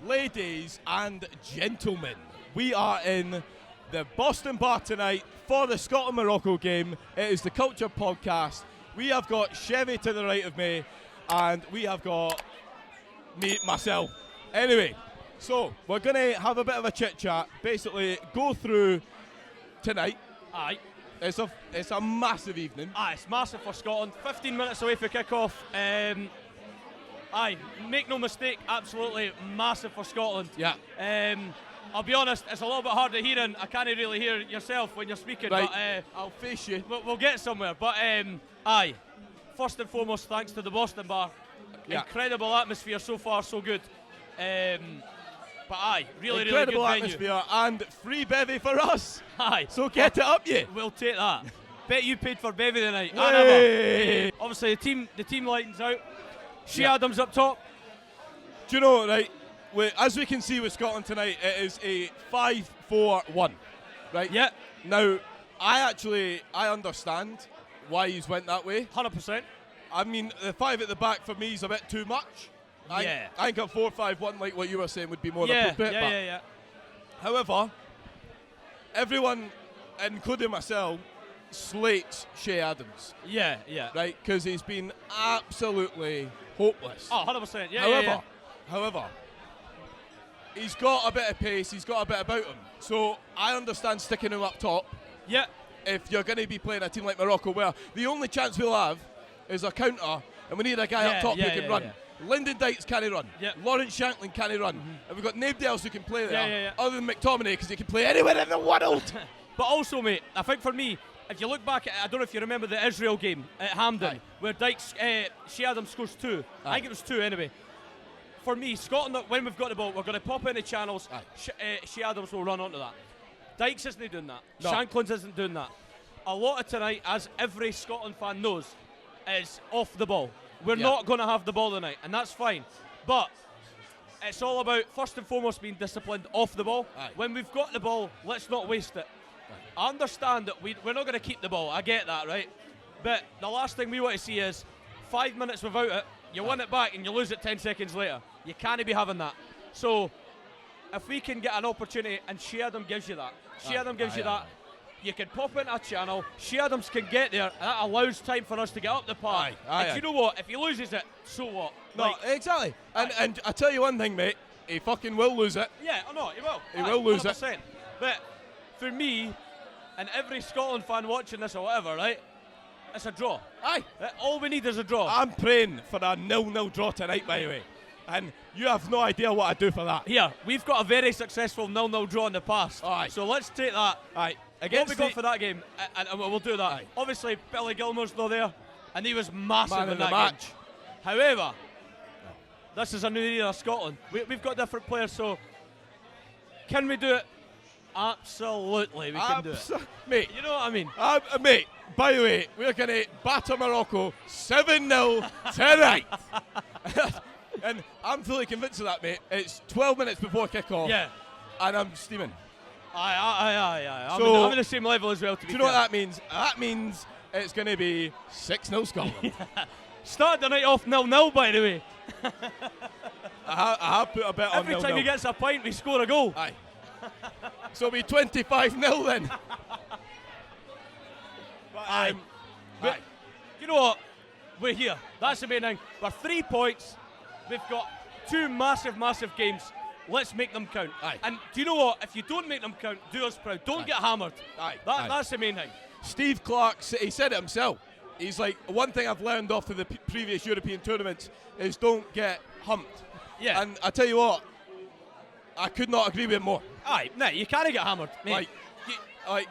Ladies and gentlemen, we are in the Boston Bar tonight for the Scotland-Morocco game. It is the Culture Podcast. We have got Chevy to the right of me, and we have got myself. Anyway, so we're going to have a bit of a chit-chat, basically go through tonight. Aye. It's a massive evening. Aye, it's massive for Scotland. 15 minutes away for kick-off. Aye, make no mistake, absolutely massive for Scotland. Yeah. I'll be honest, it's a little bit hard to hear, and I can't really hear yourself when you're speaking. Right. But I'll face you. we'll get somewhere. But aye, first and foremost, thanks to the Boston Bar. Yeah. Incredible atmosphere so far, so good. But aye, really incredible good atmosphere and free bevy for us. Aye. So get it up, you. We'll take that. Bet you paid for bevy tonight. Hey. Obviously, the team lightens out. Shea Adams up top. Do you know, right, as we can see with Scotland tonight, it is a 5-4-1, right? Yeah. Now, I understand why he's went that way. 100%. I mean, the 5 at the back for me is a bit too much. Yeah. I think a 4-5-1, like what you were saying, would be more Yeah, appropriate. yeah. However, everyone, including myself, slates Shea Adams. Yeah. Right, because he's been absolutely hopeless. Oh, 100%. Yeah. However, he's got a bit of pace, he's got a bit about him. So I understand sticking him up top. Yeah. If you're going to be playing a team like Morocco, where the only chance we'll have is a counter, and we need a guy up top who can run. Yeah. Lyndon Dykes can't run. Yep. Lawrence Shanklin can't run. And we've got nobody else who can play there Yeah. other than McTominay, because he can play anywhere in the world. But also, mate, I think for me, if you look back, I don't know if you remember the Israel game at Hampden, where Dykes, Shea Adams scores 2. I think it was 2 anyway. For me, Scotland, when we've got the ball, we're going to pop in the channels. Shea Adams will run onto that. Dykes isn't doing that. No. Shanklin's isn't doing that. A lot of tonight, as every Scotland fan knows, is off the ball. We're not going to have the ball tonight, and that's fine. But it's all about, first and foremost, being disciplined off the ball. When we've got the ball, let's not waste it. I understand that we're not going to keep the ball. I get that, right? But the last thing we want to see is 5 minutes without it, you win it back and you lose it 10 seconds later. You can't be having that. So if we can get an opportunity, and Shea Adams gives you that. Shea Adams gives you that. You can pop into a channel, Shea Adams can get there, and that allows time for us to get up the park. And you know what? If he loses it, so what? No, exactly. And I tell you one thing, mate, he fucking will lose it. Yeah, I know, he will. He will lose 100%. it. But for me, and every Scotland fan watching this or whatever, right, it's a draw. Aye. All we need is a draw. I'm praying for a 0-0 draw tonight, by the way. And you have no idea what I'd do for that. Here, we've got a very successful 0-0 draw in the past. Aye. So let's take that. Aye. What we got for that game, and we'll do that. Aye. Obviously, Billy Gilmour's not there, and he was massive Man in of the that match. game. However, this is a new era of Scotland. We've got different players, so can we do it? Absolutely, we can do it. Mate, You know what I mean? mate, by the way, we're going to batter Morocco 7-0 tonight. And I'm fully convinced of that, mate. It's 12 minutes before kick-off. Yeah. And I'm steaming. Aye. So, I'm in the same level as well, to be Do you know what fair. that means? That means it's going to be 6-0 Scotland. Start the night off 0-0, by the way. I have put a bet on Every 0-0. time he gets a point, we score a goal. Aye. So it'll be 25-0 then. Aye. But you know what? We're here. That's the main thing. We're 3 points. We've got 2 massive games. Let's make them count. Aye. And do you know what? If you don't make them count, do us proud. Don't get hammered. Aye. That's the main thing. Steve Clark, he said it himself. He's like, one thing I've learned off of the previous European tournaments is don't get humped. Yeah. And I tell you what, I could not agree with him more. Aye. No, you can't get hammered, mate.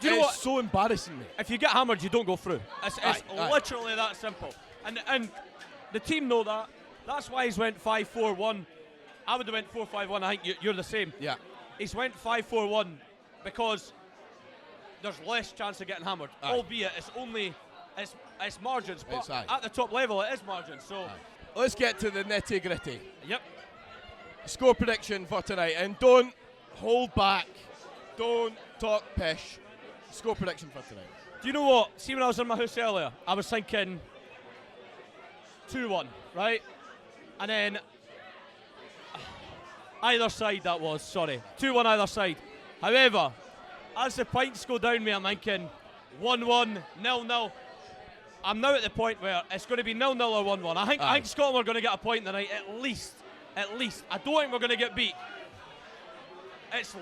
Do you know what? It's so embarrassing, mate. If you get hammered, you don't go through. It's Aye. literally that simple. And the team know that. That's why he's went 5-4-1. I would have went 4-5-1. I think you're the same. Yeah. He's went 5-4-1 because there's less chance of getting hammered. Aye. Albeit it's margins. But It's aye. at the top level, it is margins. So, Let's get to the nitty gritty. yep. Score prediction for tonight, and don't hold back. Don't talk pish. Score prediction for tonight. Do you know what? See, when I was in my house earlier, I was thinking 2-1, right? And then Either side that was, sorry. 2-1 either side. However, as the points go down me, I'm thinking 1-1, 0-0. I'm now at the point where it's going to be 0-0 or 1-1. I think Scotland are going to get a point tonight, at least. At least. I don't think we're going to get beat. It's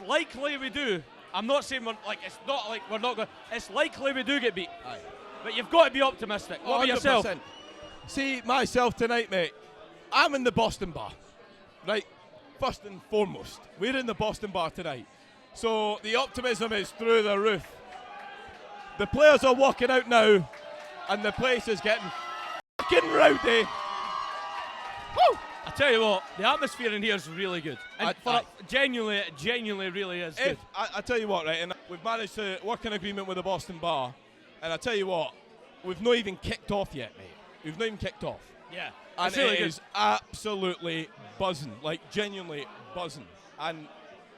likely we do. I'm not saying it's not like we're not going. It's likely we do get beat. Aye. But you've got to be optimistic. What about yourself? See, myself tonight, mate, I'm in the Boston Bar, right? First and foremost, we're in the Boston Bar tonight. So the optimism is through the roof. The players are walking out now, and the place is getting fucking rowdy. Woo! I tell you what, the atmosphere in here is really good. And genuinely really is good. I tell you what, right, and we've managed to work an agreement with the Boston Bar, and I tell you what, we've not even kicked off yet, mate. We've not even kicked off. Yeah. And really it is absolutely buzzing, like genuinely buzzing. And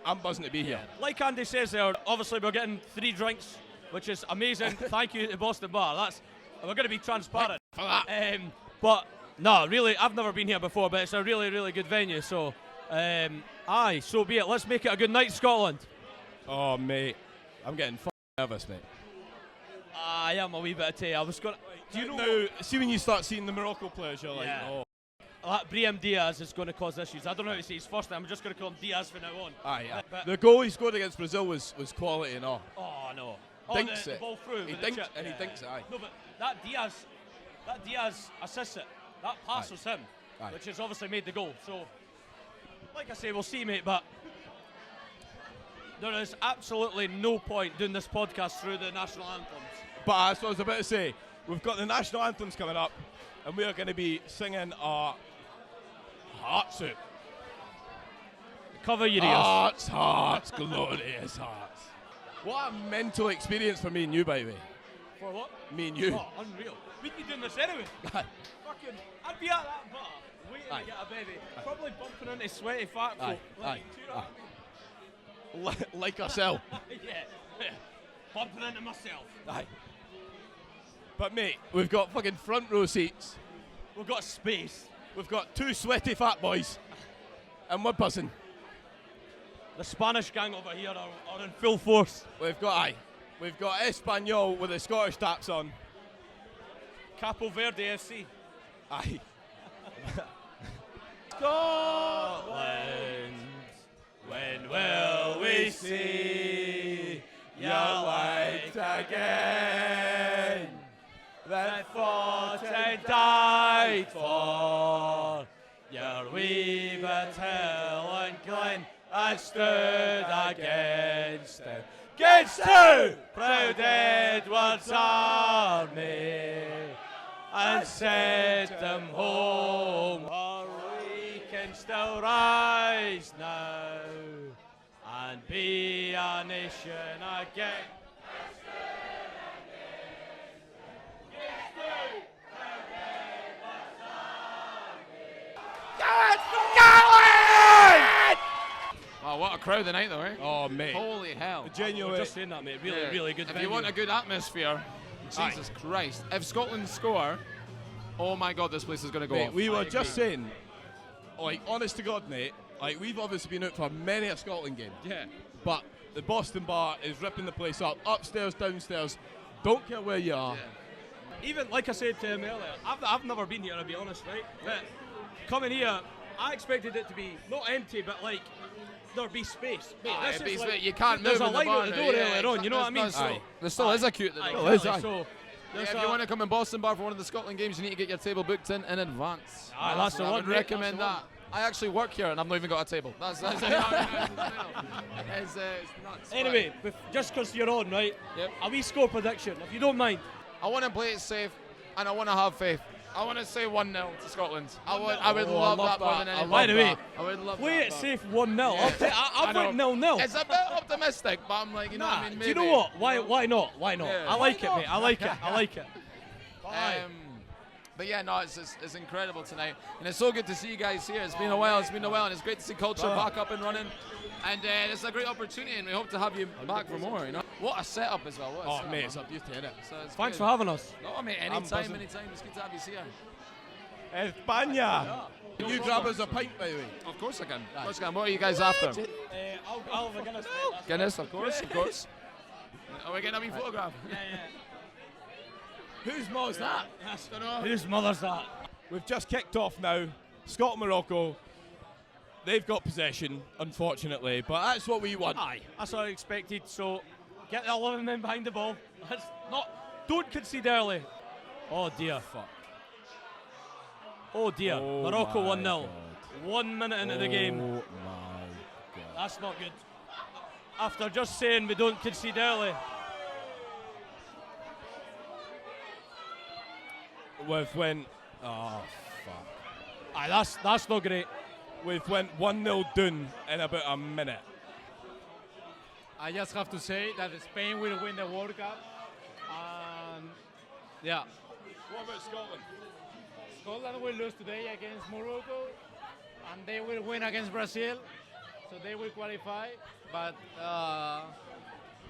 I'm buzzing to be here. Like Andy says there, obviously we're getting 3 drinks, which is amazing. Thank you to Boston Bar. We're going to be transparent. For that. But no, really, I've never been here before, but it's a really, really good venue. So, so be it. Let's make it a good night, Scotland. Oh, mate, I'm getting nervous, mate. I am a wee bit of tea. I was going to... Do you know now, see when you start seeing the Morocco players, you're like, oh. Brahim Diaz is going to cause issues. I don't know how to say his first name. I'm just going to call him Diaz from now on. Aye. The goal he scored against Brazil was quality and all. Oh, no. Dinks the it. ball through. He dinks it, aye. No, but that Diaz assists it. That pass was him, which has obviously made the goal. So, like I say, we'll see, mate, but there is absolutely no point doing this podcast through the national anthems. But that's what I was about to say. We've got the national anthems coming up, and we are going to be singing our hearts out. Cover your ears. Hearts, glorious hearts. What a mental experience for me and you, by the way. For what? Me and you. Oh, unreal. We'd be doing this anyway. Fucking, I'd be at that bar waiting to get a baby. Probably bumping into sweaty fat folk. Like ourselves. Yeah. Bumping into myself. Aye. But mate, we've got fucking front row seats. We've got space. We've got 2 sweaty fat boys. And we're buzzing. The Spanish gang over here are in full force. We've got Espanol with the Scottish taps on. Capo Verde FC. Aye. Scotland, when will we see your light again? That fought and died for your wee bit hill and glen and stood against the proud Edward's army and sent them home. For we can still rise now and be a nation again. Oh, what a crowd tonight, though, eh? Oh, mate. Holy hell. Genuinely. Just saying that, mate. Really good If venue. you want a good atmosphere, Jesus Christ. If Scotland score, oh my God, this place is going to go Mate, off. we were just saying, like, honest to God, mate, like, we've obviously been out for many a Scotland game. Yeah. But the Boston Bar is ripping the place up. Upstairs, downstairs. Don't care where you are. Yeah. Even, like I said to him earlier, I've never been here, I'll be honest, right? But coming here, I expected it to be not empty, but like, there'd be space. Mate, you can't move There's a in the line bar out the now, door yeah, earlier on, you know what I mean? There still is a queue at the door. So, If you want to come in Boston Bar for one of the Scotland games, you need to get your table booked in advance. That's the I one, would mate, recommend that's the that. I actually work here and I've not even got a table. That's it's nuts. Anyway, just because you're on, right? Yep. A wee score prediction, if you don't mind. I want to play it safe and I want to have faith. I want to say 1-0 to Scotland. I would love that more than anything. By the way, I would love play that. it safe 1-0. Yeah. I've went 0-0. It's a bit optimistic, but I'm like, you know what I mean? Do you know what? Why not? Yeah. I like it, mate. I like it. But yeah, no, it's incredible tonight, and it's so good to see you guys here. It's been a while, and it's great to see culture back up and running, and it's a great opportunity, and we hope to have you back for more. You know, what a setup as well. Oh, mate, it's a beauty, isn't it? So it's Thanks good. for having us. No, mate, anytime. It's good to have you here. España! Can you grab us a pint, by the way? Of course I can. Of course I can. What are you guys after? I'll have a Guinness. Guinness, of course, of course. Are we getting a wee photograph? Whose mother's that? Don't know. Whose mother's that? We've just kicked off now. Scotland, Morocco. They've got possession, unfortunately, but that's what we want. Aye, that's what I expected. So get the 11 men behind the ball. Don't concede early. Oh dear. Fuck. Oh dear. Oh Morocco my 1-0. God. 1 minute into the game. Oh my God. That's not good. After just saying we don't concede early. We've went. Oh fuck. Aye, that's not great. We've went 1-0 down in about a minute. I just have to say that Spain will win the World Cup. And yeah, What about Scotland? Scotland will lose today against Morocco, and they will win against Brazil, so they will qualify. But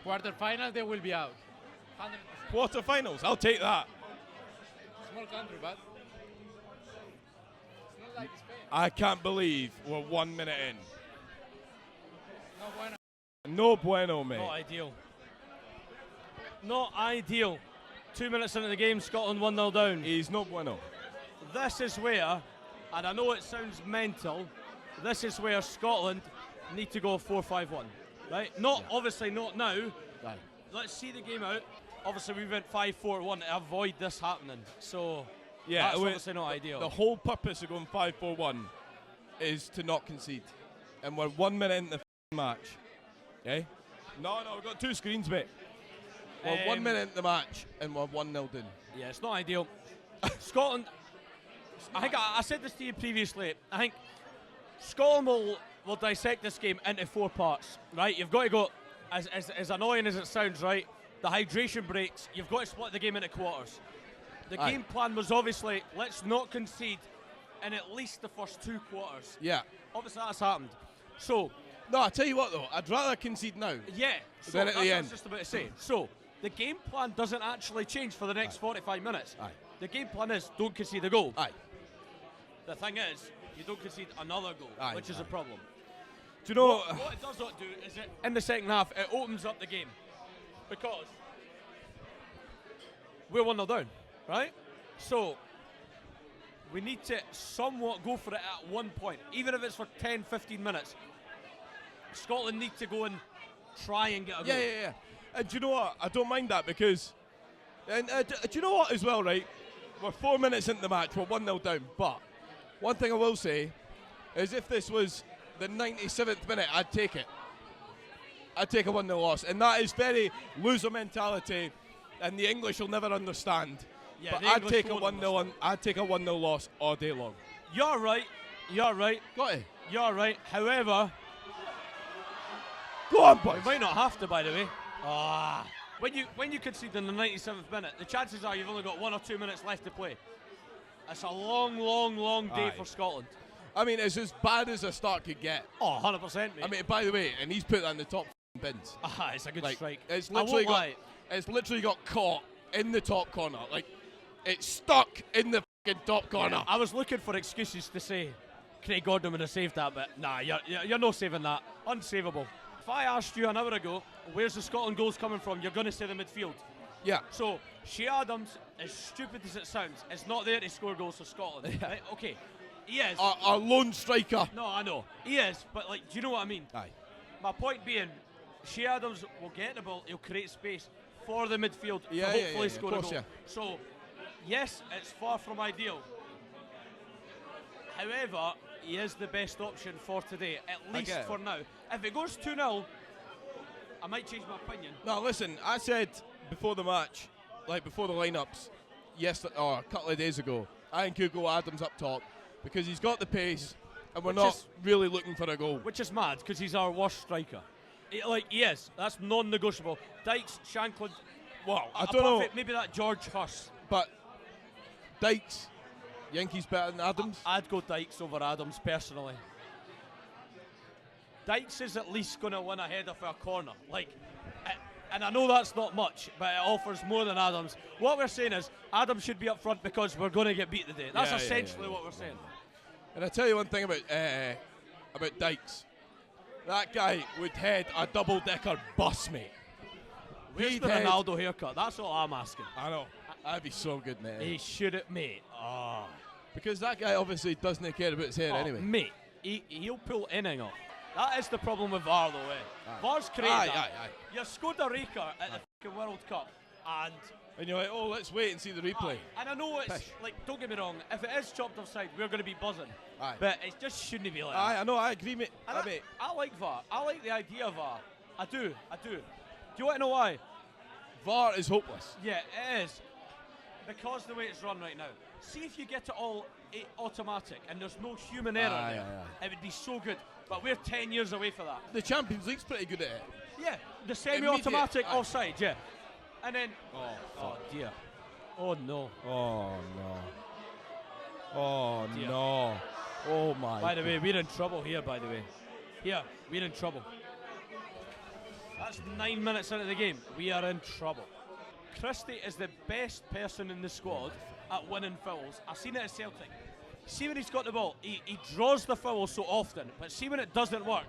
quarterfinals they will be out. 100%. Quarterfinals, I'll take that. Small country, but it's not like Spain. I can't believe we're 1 minute in. No bueno. No bueno, mate. Not ideal. Not ideal. 2 minutes into the game, Scotland 1-0 down. He's no bueno. This is where, and I know it sounds mental, this is where Scotland need to go 4-5-1. Right? Obviously not now. Right. Let's see the game out. Obviously we went 5-4-1 to avoid this happening. So Yeah, that's obviously not ideal. The whole purpose of going 5-4-1 is to not concede. And we're 1 minute into the match. Okay? No, we've got two screens, mate. We're 1 minute into the match and we're 1-0 down. Yeah, it's not ideal. Scotland, I think I said this to you previously. I think Scotland will dissect this game into 4 parts, right? You've got to go, as annoying as it sounds, right? The hydration breaks, you've got to split the game into quarters. The game plan was obviously, let's not concede in at least the first 2 quarters. Yeah. Obviously that's happened. So, No, I tell you what though, I'd rather concede now. yeah, so Then at that's the what I end. was just about to say. So, the game plan doesn't actually change for the next 45 minutes. Aye. The game plan is don't concede a goal. Aye. The thing is, you don't concede another goal, Aye, which is a aye. problem. Do you know What it does not do is it, in the second half, it opens up the game. Because we're 1-0 down, right? So, we need to somewhat go for it at one point, even if it's for 10, 15 minutes. Scotland need to go and try and get a goal. Yeah. And do you know what? I don't mind that because. And do you know what as well, right? We're 4 minutes into the match, we're 1-0 down. But one thing I will say is if this was the 97th minute, I'd take it. I'd take a 1-0 loss. And that is very loser mentality, and the English will never understand. Yeah, but the I'd English take a won't 1-0 I'd take a 1-0 loss all day long. You're right. Got it. You're right. However, Go on, boys. we might not have to, by the way. When you concede in the 97th minute, the chances are you've only got 1 or 2 minutes left to play. It's a long day Aye. for Scotland. I mean, it's as bad as a start could get. Oh, 100%, mate. I mean, by the way, and he's put that in the top bins. It's a good Like, strike. It's I won't literally lie. got caught in the top corner. Like, it's stuck in the fucking top corner. I was looking for excuses to say Craig Gordon would have saved that, but nah, you're not saving that. Unsavable. If I asked you an hour ago, where's the Scotland goals coming from, you're going to say the midfield. Yeah. So, Shea Adams, as stupid as it sounds, is not there to score goals for Scotland. Right? Okay, he is. Our lone striker. No, I know. He is, but like, do you know what I mean? Aye. My point being, Shea Adams will get the ball, he'll create space for the midfield Yeah, to yeah, hopefully yeah, score of a course, goal. yeah. So, yes, it's far from ideal. However, he is the best option for today, at least get it. for now. If it goes 2-0, I might change my opinion. No, listen, I said before the match, like before the lineups, a couple of days ago, I think he'll go Adams up top because he's got the pace and we're Which not is- really looking for a goal. Which is mad, because he's our worst striker. He is. That's non-negotiable. Dykes, Shankland. Well, I apart don't know, from it, maybe that George Hurst. but Dykes, Yankees better than Adams. I'd go Dykes over Adams personally. Dykes is at least going to win a header for a corner. And I know that's not much, but it offers more than Adams. What we're saying is Adams should be up front because we're going to get beat today. That's Yeah, essentially yeah. what we're saying. And I tell you one thing about Dykes. That guy would head a double-decker bus, mate. Where's the Ronaldo haircut? That's all I'm asking. I know. That'd be so good, mate. He should have, mate. Oh. Because that guy obviously doesn't care about his hair anyway. Mate, he'll pull anything off. That is the problem with VAR, though, eh? VAR's created that. You're Costa Rica at the fucking World Cup, and you're like, oh, let's wait and see the replay. And I know it's, like, don't get me wrong, if it is chopped offside, we're going to be buzzing. But it just shouldn't be like that. I know, I agree, mate. I like VAR. I like the idea of VAR. I do. Do you want to know why? VAR is hopeless. Yeah, it is. Because the way it's run right now. See if you get it all automatic and there's no human error there. It would be so good. But we're 10 years away from that. The Champions League's pretty good at it. Yeah, the semi-automatic offside, yeah. And then, oh dear. Oh no. Oh no. Oh dear. No. Oh my. By the way, we're in trouble here, by the way. Here, we're in trouble. That's 9 minutes into the game. We are in trouble. Christie is the best person in the squad at winning fouls. I've seen it at Celtic. See when he's got the ball, he draws the foul so often, but see when it doesn't work,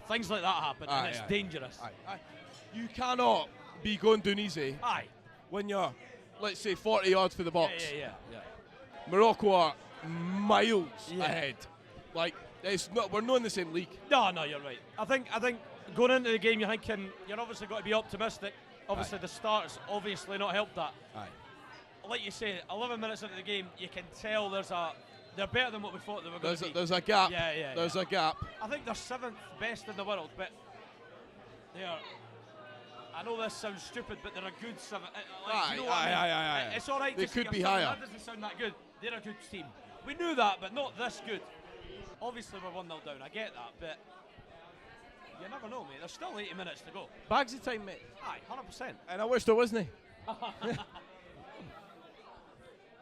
things like that happen, and it's dangerous. You cannot be going down easy when you're, let's say, 40 yards for the box. Yeah. Morocco are miles ahead. Like, it's not, we're not in the same league. No, you're right. I think going into the game, you're thinking, you're obviously got to be optimistic. Obviously, the start's obviously not helped that. Like you say, 11 minutes into the game, you can tell they're better than what we thought they were going to be. There's a gap. There's a gap. I think they're 7th best in the world, but they're. I know this sounds stupid, but they're a good 7th. You know what I mean? It's all right. They could be higher. That doesn't sound that good. They're a good team. We knew that, but not this good. Obviously, we're 1-0 down. I get that, but you never know, mate. There's still 80 minutes to go. Bags of time, mate. 100%. And I wish there wasn't.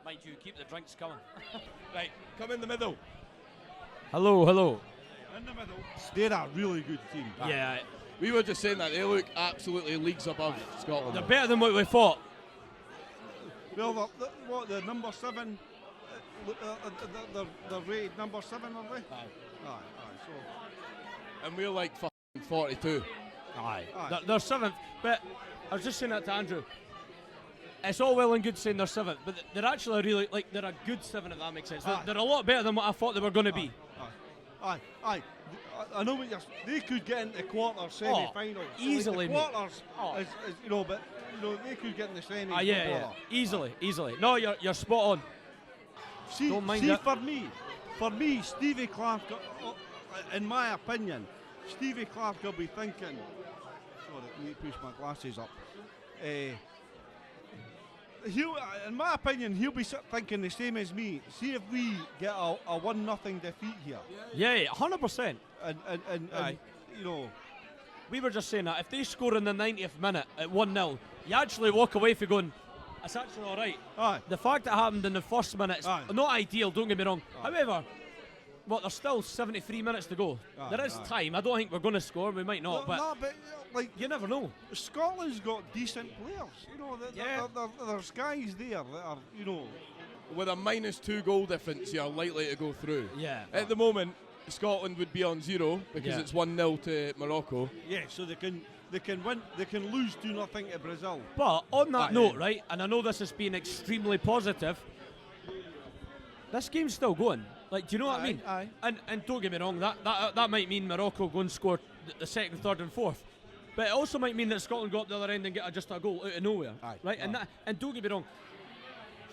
Mind you, keep the drinks coming. Right, come in the middle. Hello. In the middle. They're a really good team. Yeah. We were just saying that. They look absolutely leagues above Scotland. They're better than what we thought. Well, the number 7, they're rated number 7, are they? Aye. So. And we're like 42. Aye. They're 7th, but I was just saying that to Andrew. It's all well and good saying they're 7th, but they're actually really, like, they're a good 7, if that makes sense. They're a lot better than what I thought they were going to be. Aye. I know what they could get into quarter semi-final. Easily, like the quarters is, but they could get in the semi. Yeah. Easily. No, you're spot on. Don't mind that. For me, Stevie Clark, in my opinion, Stevie Clark will be thinking. Sorry, let me push my glasses up. In my opinion, he'll be thinking the same as me. See if we get a 1-0 defeat here. Yeah, 100%. And we were just saying that if they score in the 90th minute at 1-0, you actually walk away from going, it's actually all right. The fact that happened in the first minute is not ideal, don't get me wrong. However, there's still 73 minutes to go. There is time. I don't think we're going to score. We might not, but like, you never know. Scotland's got decent players. There's guys there that are, with a -2 goal difference, you're likely to go through. Yeah. At the moment, Scotland would be on 0 because it's 1-0 to Morocco. Yeah, so they can win. They can lose 2-0 to Brazil. But on that note, right, and I know this has been extremely positive. This game's still going. Like, do you know what I mean? And don't get me wrong, that might mean Morocco go and score the 2nd, 3rd, and 4th. But it also might mean that Scotland go up the other end and get just a goal out of nowhere. Right? And don't get me wrong,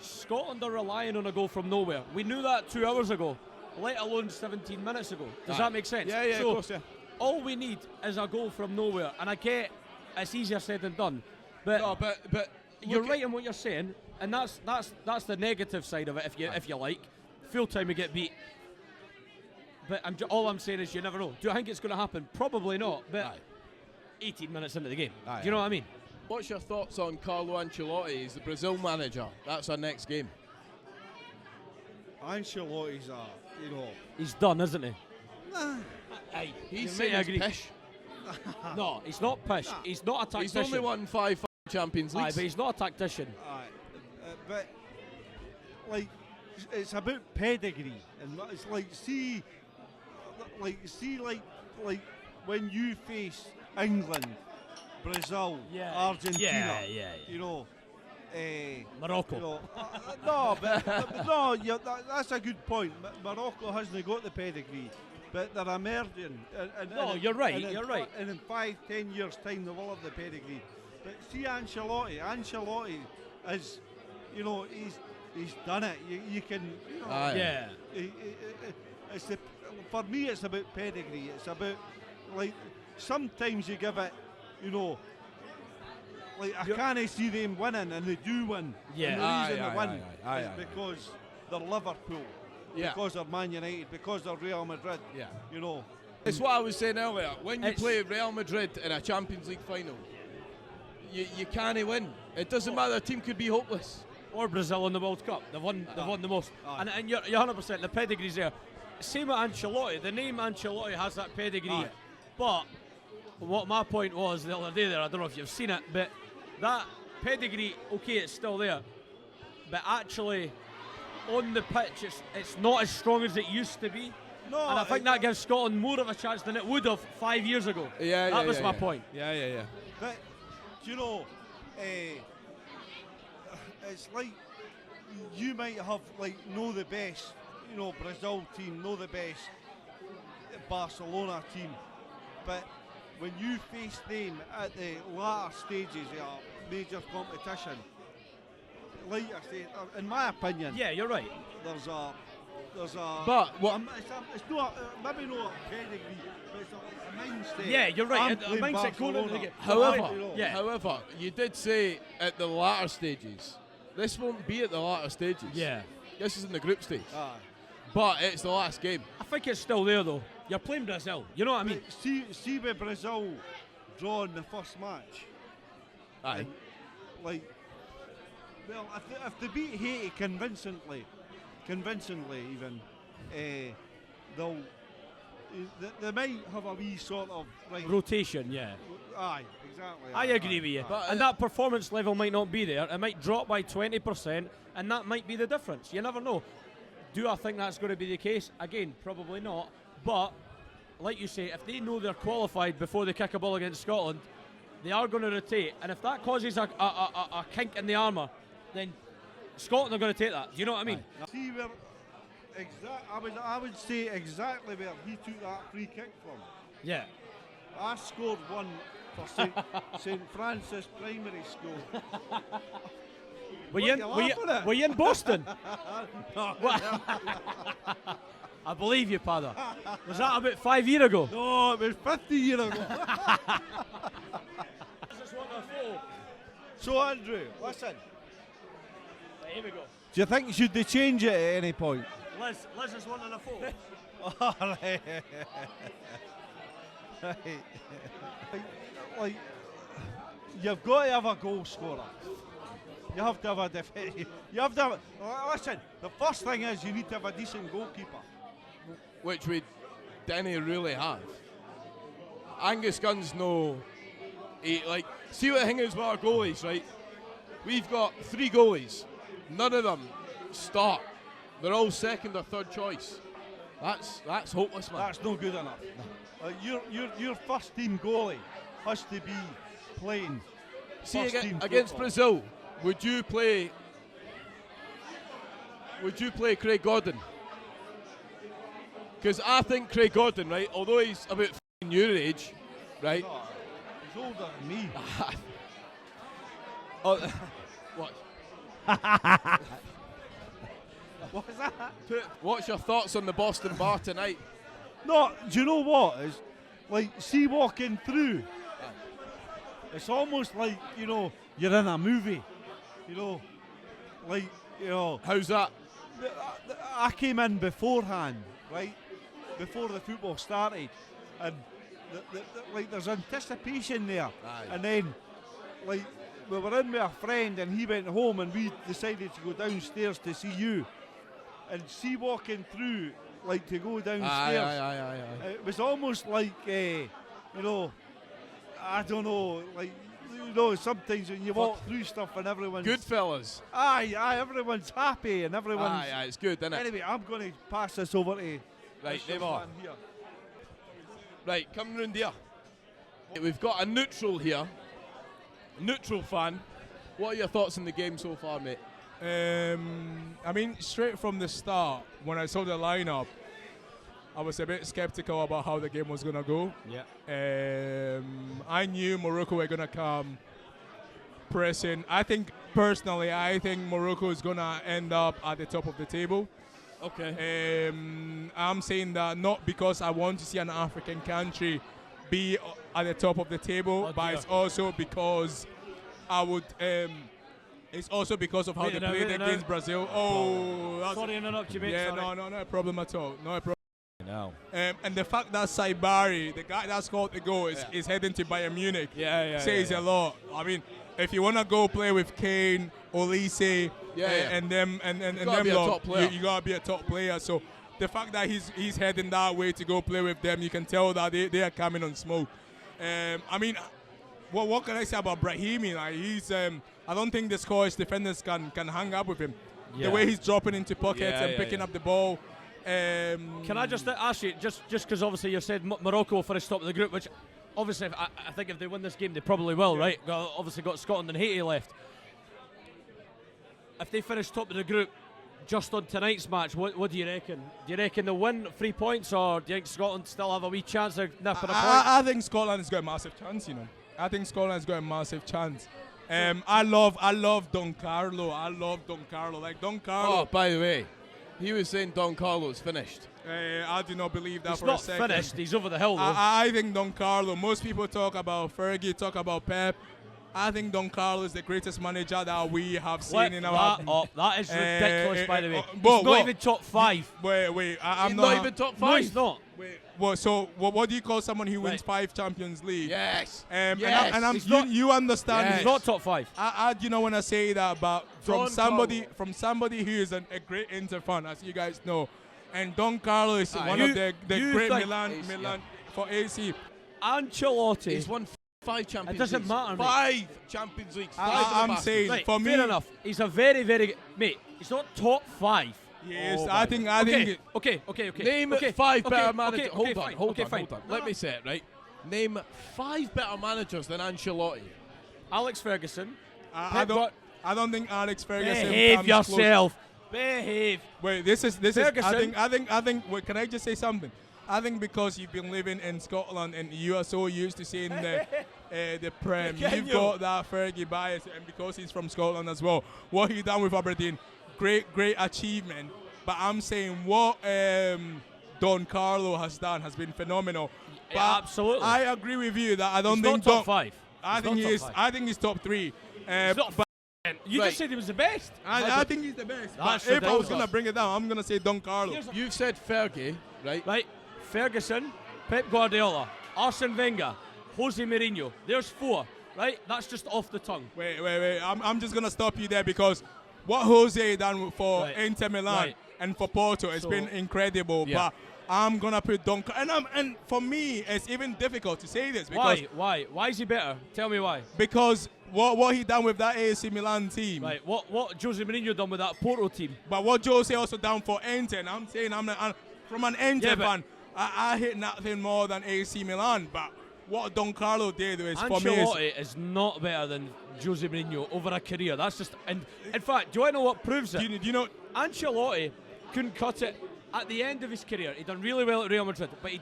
Scotland are relying on a goal from nowhere. We knew that 2 hours ago, let alone 17 minutes ago. Does that make sense? Yeah, so of course, yeah. All we need is a goal from nowhere. And I get it's easier said than done. But, but you're right in what you're saying, and that's the negative side of it, if you like. Full time we get beat. But all I'm saying is you never know. Do I think it's going to happen? Probably not. But 18 minutes into the game. Do you know what I mean? What's your thoughts on Carlo Ancelotti? He's the Brazil manager. That's our next game. Ancelotti's he's done, isn't he? He's saying he's pish. No, he's not pish. He's not a tactician. He's only won 5 Champions Leagues. But he's not a tactician. But like it's about pedigree, and it's like like when you face England, Brazil, Argentina, you know, Morocco. you know, that's a good point. Morocco hasn't got the pedigree, but they're emerging. You're right. You're right. And in 5-10 years' time, they will have the pedigree. But see, Ancelotti is, you know, he's done it. You can, you know, it's for me, it's about pedigree. It's about, like, sometimes you give it, you know, like, I can't see them winning, and they do win. Yeah. And the reason they win is because they're Liverpool, because they're Man United, because they're Real Madrid. Yeah. You know. It's what I was saying earlier. When you play Real Madrid in a Champions League final, you can't win. It doesn't matter. The team could be hopeless. Or Brazil in the World Cup. They've won the most. And you're 100%. The pedigree's there. Same with Ancelotti. The name Ancelotti has that pedigree. But what my point was the other day there, I don't know if you've seen it, but that pedigree, okay, it's still there. But actually, on the pitch, it's not as strong as it used to be. No, and I think that gives Scotland more of a chance than it would have 5 years ago. That was my point. Yeah. But, you know, it's like you might have, like, know the best, you know, Brazil team, know the best Barcelona team, but when you face them at the latter stages of a major competition, like I said, in my opinion, you're right. There's a. But what? It's not maybe not a pedigree, but it's a mindset. Yeah, you're right. I'm A mindset going into the game. However, you did say at the latter stages. This won't be at the latter stages. Yeah. This is in the group stage. But it's the last game. I think it's still there though. You're playing Brazil. You know what I mean? See with Brazil drawing the first match. Aye. And, like, well, if they beat Haiti convincingly even, they might have a wee sort of rotation. Aye, exactly. I agree with you. And that performance level might not be there. It might drop by 20%, and that might be the difference. You never know. Do I think that's going to be the case? Again, probably not. But, like you say, if they know they're qualified before they kick a ball against Scotland, they are going to rotate. And if that causes a kink in the armour, then Scotland are going to take that. Do you know what I mean? See where I would say exactly where he took that free kick from. Yeah. I scored one for St. Francis Primary School. Were you in Boston? I believe you, Padder. Was that about 5 years ago? No, it was 50 years ago. So, Andrew, listen. Here we go. Do you think should they change it at any point? Liz is wanting a photo. Oh, right. Like, you've got to have a goal scorer. You have to have a defence. You have to have. Listen, the first thing is you need to have a decent goalkeeper, which we didn't really have. Angus Gunn's see what the thing is with our goalies, right? We've got 3 goalies. None of them start. They're all second or third choice. That's hopeless, man. That's no good enough. Your first team goalie has to be playing. See, against Brazil, would you play Craig Gordon? Because I think Craig Gordon, right, although he's about your age, right? No, he's older than me. What? What was that? What's your thoughts on the Boston Bar tonight? No, do you know what? It's like, see walking through. It's almost like, you know, you're in a movie. You know, like, you know. How's that? I came in beforehand, right? Before the football started. And, like, there's anticipation there. Aye. And then, like, we were in with a friend and he went home and we decided to go downstairs to see you. And see walking through, like, to go downstairs. Aye. It was almost like, you know, I don't know, like, you know, sometimes when you walk through stuff and everyone's Good fellas. Aye, everyone's happy and everyone's. Aye, it's good, isn't it? Anyway, I'm going to pass this over to. Right, Mr. there we are. Fan here. Right, come round here. We've got a neutral here. Neutral fan. What are your thoughts on the game so far, mate? I mean, straight from the start, when I saw the lineup, I was a bit skeptical about how the game was going to go. Yeah. I knew Morocco were going to come pressing. I think Morocco is going to end up at the top of the table. Okay. I'm saying that not because I want to see an African country be at the top of the table, but it's also because I would. It's also because of how they played against Brazil. Sorry to interrupt you, mate. Yeah, sorry. no problem at all. No problem. No. And the fact that Saibari, the guy that scored the goal, is heading to Bayern Munich says a lot. I mean, if you want to go play with Kane, Olise, and them lot, you gotta be a top player. So the fact that he's heading that way to go play with them, you can tell that they are coming on smoke. I mean, what can I say about Brahimi? Like he's I don't think the Scottish defenders can hang up with him. The way he's dropping into pockets and picking up the ball. Can I just ask you, just because obviously you said Morocco will finish top of the group, which obviously I think if they win this game they probably will, right? Obviously got Scotland and Haiti left. If they finish top of the group just on tonight's match, what do you reckon? Do you reckon they'll win 3 points, or do you think Scotland still have a wee chance of nipping a point? I think Scotland has got a massive chance, you know. I think Scotland has got a massive chance. I love Don Carlo. Like Don Carlo. Oh, by the way, he was saying Don Carlo's finished. I do not believe that He's for not a second. finished. He's over the hill, though. I think Don Carlo. Most people talk about Fergie, talk about Pep. I think Don Carlo is the greatest manager that we have seen in our. That is ridiculous, by the way. He's not even top 5. Wait. I'm He's not even top 5. No, he's not. What do you call someone who wins 5 Champions League? Yes. You understand? Yes. He's not top 5. You know when I say that, but from Don somebody Carlo. who is a great Inter fan, as you guys know, and Don Carlo is one of the you great think Milan for AC. Ancelotti. He's won 5 Champions It doesn't Leagues. matter, mate. 5 Champions Leagues. I'm saying Right, for me, fair enough. He's a very, very mate. He's not top 5. yes, I think. Okay. Name 5 better managers. Okay, Hold fine. on. Let me say it, right? Name 5 better managers than Ancelotti. Alex Ferguson. I don't think Alex Ferguson. Behave comes yourself. Behave. Wait, this is. Ferguson. I think. Wait, can I just say something? I think because you've been living in Scotland and you are so used to seeing the Prem, you've got that Fergie bias, and because he's from Scotland as well, what he done with Aberdeen, great achievement. But I'm saying what Don Carlo has done has been phenomenal. But absolutely. I agree with you that I don't He's think not top 5. I think he is. I think he's top 3. You just said he was the best. I think he's the best. That's But if I was ridiculous. going to bring it down, I'm going to say Don Carlo. You've said Fergie, right? Right. Ferguson, Pep Guardiola, Arsene Wenger, Jose Mourinho. There's 4. Right. That's just off the tongue. Wait. I'm just going to stop you there because what Jose done for Inter Milan and for Porto has been incredible. Yeah. But I'm going to put Don Carlo. And for me, it's even difficult to say this. Because Why? Why is he better? Tell me why. Because what he done with that AC Milan team. Right. What Jose Mourinho done with that Porto team? But what Jose also done for Inter. And I'm saying I'm from an Inter fan, I hate nothing more than AC Milan. But what Don Carlo did is for me is not better than Jose Mourinho over a career. That's just. And in fact, do you want to know what proves it? Do you know? Ancelotti couldn't cut it at the end of his career. He done really well at Real Madrid, but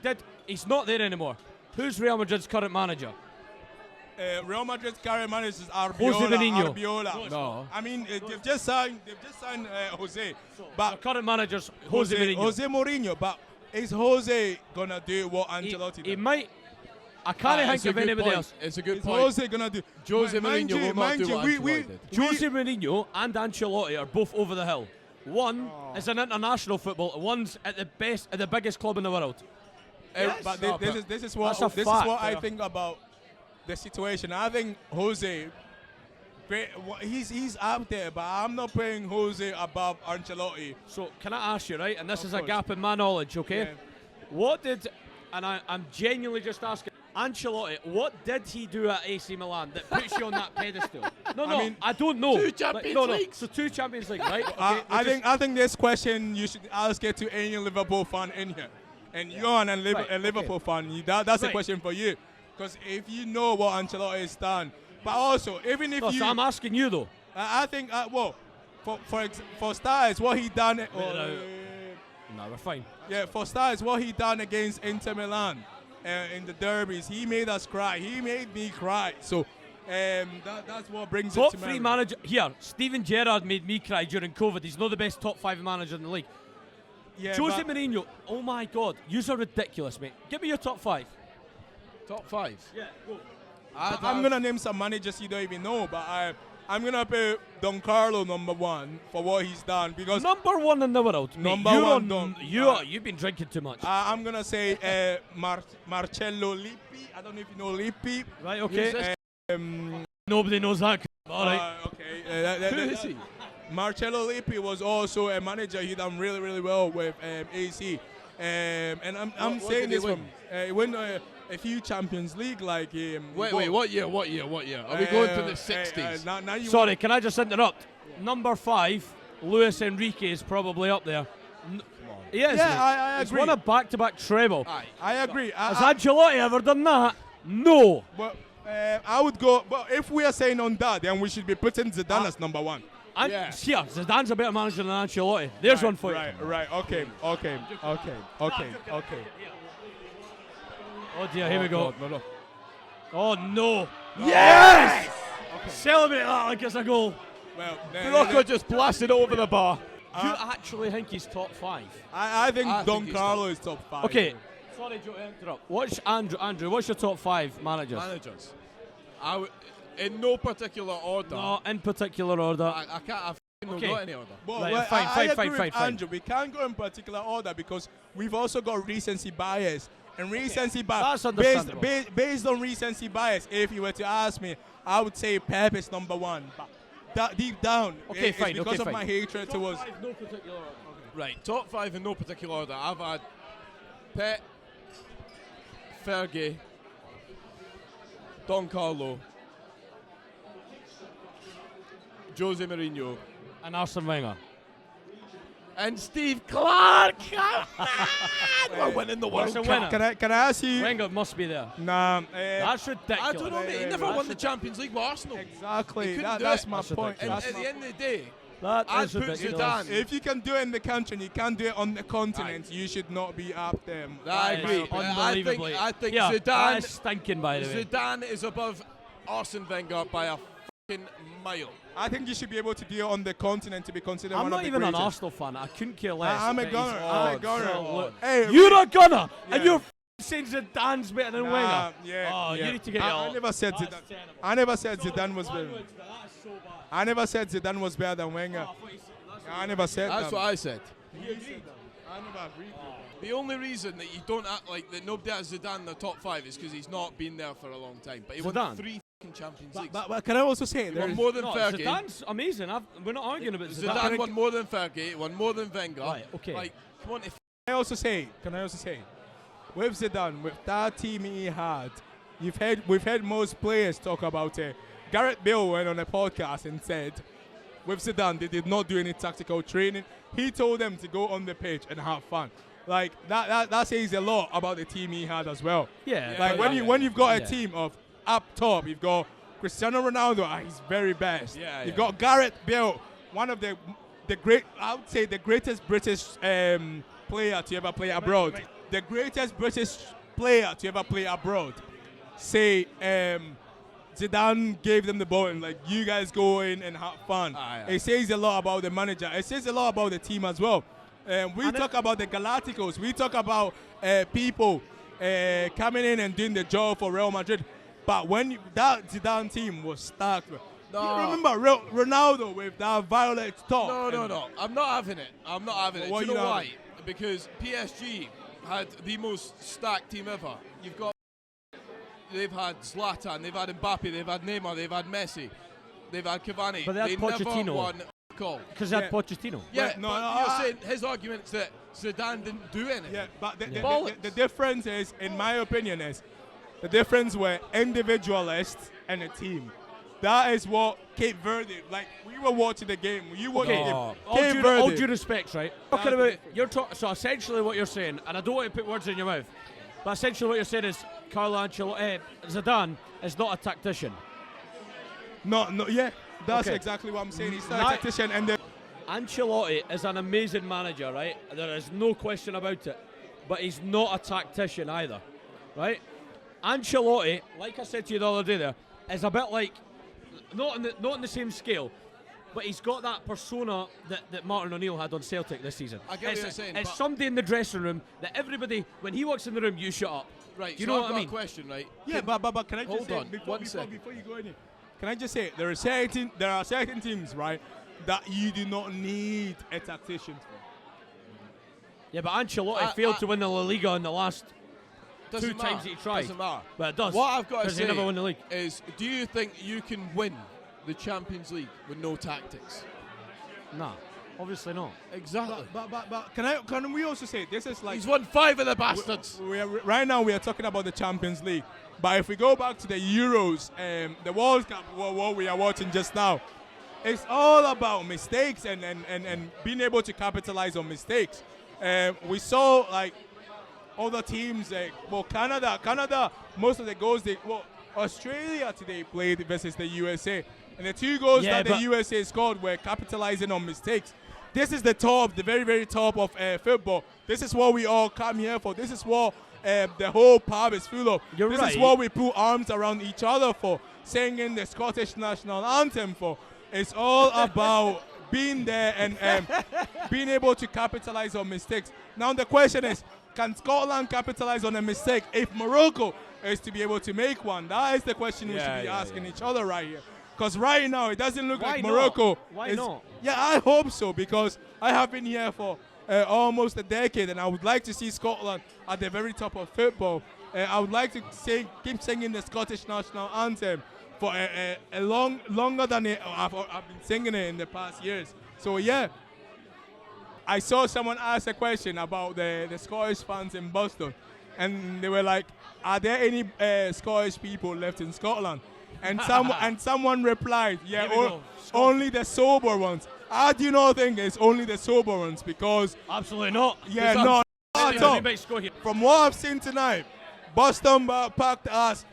he's not there anymore. Who's Real Madrid's current manager? Real Madrid's current manager is Jose Mourinho. Arbiola. No. I mean, they've just signed Jose. But the current manager's Jose Mourinho. Jose Mourinho. But is Jose gonna do what Ancelotti He did? might. I can't think of anybody else. It's a good Is point. Jose gonna do? Jose Mind Mourinho you, will not do what we Ancelotti did. Jose Mourinho and Ancelotti are both over the hill. One is an international football. One's at the biggest club in the world. But this is what That's a fact, I think about the situation. I think Jose, great. He's out there, but I'm not putting Jose above Ancelotti. So can I ask you, right? And this Of is a course. gap in my knowledge, okay? Yeah. What did? And I'm genuinely just asking. Ancelotti, what did he do at AC Milan that puts you on that pedestal? No, I mean, I don't know. 2 Champions Leagues. So 2 Champions League, right? I think this question you should ask it to any Liverpool fan in here, and you're a Liverpool fan. That's a question for you, because if you know what Ancelotti has done, but also even if so I'm asking you though. I think for starters, what he done. No, we're fine. Yeah, for starters, what he done against Inter Milan in the derbies, he made us cry. He made me cry. So that's what brings top it to 3 manager here. Steven Gerrard made me cry during COVID. He's not the best top 5 manager in the league. Yeah, Jose Mourinho. Oh my God, yous are ridiculous, mate. Give me your top 5. Top 5. Yeah, go. I'm gonna name some managers you don't even know, but I'm gonna put Don Carlo number 1 for what he's done, because number 1 in the world. Number mate, 1. You've been drinking too much. I'm gonna say Marcello Lippi. I don't know if you know Lippi. Right. Okay. Nobody knows that. All right. Okay. Who is he? Marcello Lippi was also a manager. He done really, really well with AC. And I'm saying this from he won a few Champions League like Wait, what year? Are we going to the 60s? Now you Sorry, can I just interrupt? Number 5, Luis Enrique is probably up there. He is. Yeah, I He's agree. won a back-to-back treble. I agree. Has Ancelotti ever done that? No. But I would go. But if we are saying on that, then we should be putting Zidane as number 1. Yeah, Zidane's a better manager than Ancelotti. There's one for you. Right. Okay. Oh dear, here we go. God, no. Oh no. Yes! Okay. Celebrate that like it's a goal. Well, Morocco just blasted over the bar. You actually think he's top 5? I think I Don think he's Carlo is top 5. Okay. Sorry, Joe, to interrupt. What's Andrew? What's your top 5 managers? In no particular order. No, in particular order. I can't. I've not got any order. Well, Right, well, fine, I agree fine. with Andrew. We can't go in particular order because we've also got recency bias. And recency bias, That's understandable. based on recency bias, if you were to ask me, I would say Pep is number 1. But that deep down, it's because of my hatred towards. Top 5, no particular order. Right, top 5 in no particular order. I've had Pep, Fergie, Don Carlo, Jose Mourinho, And Arsene Wenger. and Steve Clark. We're winning the World What's the Cup. winner? Can I ask you? Wenger must be there. Nah. That's ridiculous. I don't know, mate. He never won the Champions League with Arsenal. Exactly. He couldn't do That's it. my That's point. ridiculous. And at the end of the day, That I'd is put ridiculous. Zidane. If you can do it in the country and you can't do it on the continent, you should not be up there. I That is agree. Unbelievably. I think yeah, Zidane. that is stinking, by the way. Zidane is above Arsene Wenger by a fucking mile. I think you should be able to do it on the continent to be considered I'm one not of the even an greatest. Arsenal fan. I couldn't care less. I'm a But gunner. he's- I'm a oh, gunner. so Hey, you're a gunner, Yeah. and you're saying Zidane's better than Wenger. Yeah, Oh, yeah. you need to get I your. never said That's Zidane. terrible. I never said Zidane was better. Language, but that is so bad. I never said Zidane was better than Wenger. Oh, I thought you said- that's I never said That's that. what I said. I never agreed. The only reason that you don't act like that nobody has Zidane in the top 5 is because he's not been there for a long time. But he won Zidane? 3 fucking Champions Leagues. But can I also say He won more than No, Fergie. Zidane's amazing. We're not arguing about Zidane. Zidane won more than Fergie. Won more than Wenger. Right, okay. Like, come on, if Can I also say, with Zidane, with that team he had, we've heard most players talk about it. Gareth Bale went on a podcast and said, with Zidane, they did not do any tactical training. He told them to go on the pitch and have fun. Like that says a lot about the team he had as well. Yeah. Like but- when you've got a Yeah. team of up top, you've got Cristiano Ronaldo at his very best. Yeah, You've yeah. got Gareth Bale, one of the great, I would say the greatest British player to ever play abroad. The greatest British player to ever play abroad. Say Zidane gave them the ball and like, you guys go in and have fun. Yeah. It says a lot about the manager. It says a lot about the team as well. We talk about the Galacticos. We talk about people coming in and doing the job for Real Madrid. But when that Zidane team was stacked, No. you remember Ronaldo with that violet top? No. I'm not having it. I'm not having it. What Do you you know not why? Because PSG had the most stacked team ever. They've had Zlatan, they've had Mbappe, they've had Neymar, they've had Messi, they've had Cavani. But they had never Pochettino. won call. Because they had Pochettino. Yeah, no, but no, you're saying his argument's that Zidane didn't do anything. Yeah, but the Bollocks. difference is, in my opinion, is The difference were individualists and a team. That is what Cape Verde, like, we were watching the game. You watched the game. All due respect, right? Talking about, so essentially what you're saying, and I don't want to put words in your mouth, but essentially what you're saying is Carlo Ancelotti, Zidane is not a tactician. No, yeah, that's exactly what I'm saying. He's not a tactician. And Ancelotti is an amazing manager, right? There is no question about it. But he's not a tactician either, right? Ancelotti, like I said to you the other day there, is a bit like, not on the same scale, but he's got that persona that Martin O'Neill had on Celtic this season. I get what you're saying. It's somebody in the dressing room that everybody, when he walks in the room, you shut up. Right, Do you so know I've what I mean? got a question, right? yeah, but can I just Hold say, on, before you go in here, can I just say, there are certain teams, right, that you do not need a tactician for. Yeah, but Ancelotti failed to win the La Liga in the last two times that he tried. Doesn't matter. But it does. What I've got to say he never won the league. is, do you think you can win the Champions League with no tactics? Nah, obviously not. Exactly. But can we also say, this is like... He's won 5 of the bastards. Right now we are talking about the Champions League. But if we go back to the Euros, the World Cup, what we are watching just now, it's all about mistakes and being able to capitalize on mistakes. We saw like other teams, Canada, most of the goals Australia today played versus the USA, and the 2 goals that the USA scored were capitalizing on mistakes. This is the very, very top of football. This is what we all come here for. This is what the whole pub is full of. This is what we put arms around each other for, singing the Scottish national anthem for. It's all about being there and being able to capitalize on mistakes. Now the question is, can Scotland capitalize on a mistake if Morocco is to be able to make one? That is the question we should be asking each other right here. Because right now it doesn't look like Morocco. Why not? Yeah, I hope so, because I have been here for almost a decade, and I would like to see Scotland at the very top of football. I would like to keep singing the Scottish national anthem for longer than I've been singing it in the past years. So yeah, I saw someone ask a question about the Scottish fans in Boston, and they were like, "Are there any Scottish people left in Scotland?" And someone replied, "Yeah, only the sober ones." I do not think it's only the sober ones, because absolutely not. Yeah, not at all. From what I've seen tonight, Boston packed us.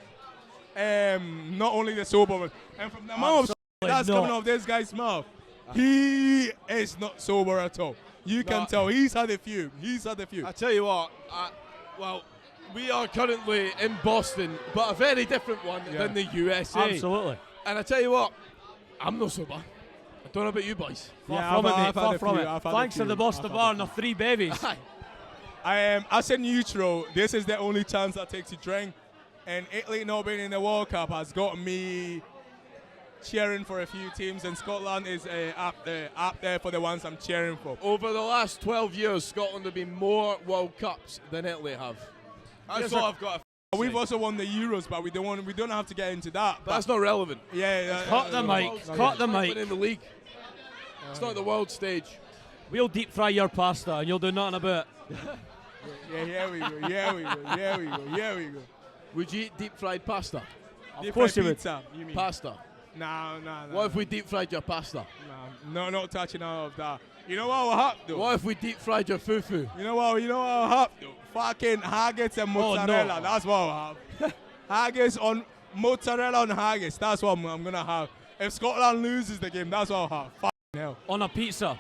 Not only the sober one, and from the amount of that's coming off this guy's mouth, he is not sober at all. You can tell he's had a few. I tell you what, well, we are currently in Boston, but a very different one than the USA. Absolutely. And I tell you what, I'm not sober. I don't know about you boys. Far from it. Thanks to the Boston Bar and the 3 babies. As a neutral, this is the only chance I take to drink. And Italy not being in the World Cup has got me cheering for a few teams, and Scotland is up there for the ones I'm cheering for. Over the last 12 years, Scotland have been more World Cups than Italy have. That's all I've got to say. We've also won the Euros, but we don't have to get into that. But that's not relevant. Cut the mic. In the league. It's not the world stage. We'll deep fry your pasta and you'll do nothing about it. Here we go. Would you eat deep fried pasta? Of course you would. Pizza, you mean? Pasta. No. What if we deep fried your pasta? No, not touching all of that. You know what will happen though? What if we deep fried your fufu? You know what will happen though? Fucking haggis and mozzarella. That's what I'll have. Haggis on mozzarella and haggis. That's what I'm gonna have. If Scotland loses the game, that's what I'll have. Fucking hell. On a pizza.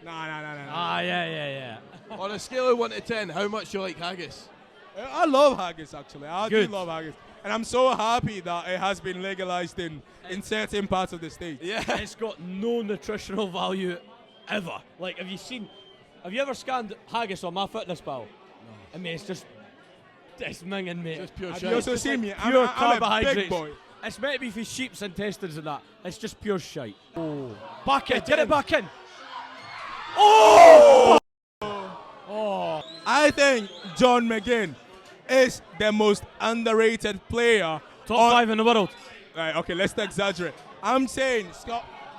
Nah. Yeah. On a scale of 1 to 10, how much do you like haggis? I love haggis, actually. I do love haggis. And I'm so happy that it has been legalized in certain parts of the state. Yeah. It's got no nutritional value ever. Like, have you ever scanned haggis on MyFitnessPal? No. I mean, it's minging, mate. Just pure shit. You also see me, pure I'm carbohydrates. a big boy. It's meant to be for sheep's intestines and that. It's just pure shite. Oh. Back in. Get it back in. Oh! I think John McGinn is the most underrated player. Top 5 in the world. Right, okay, let's not exaggerate. I'm saying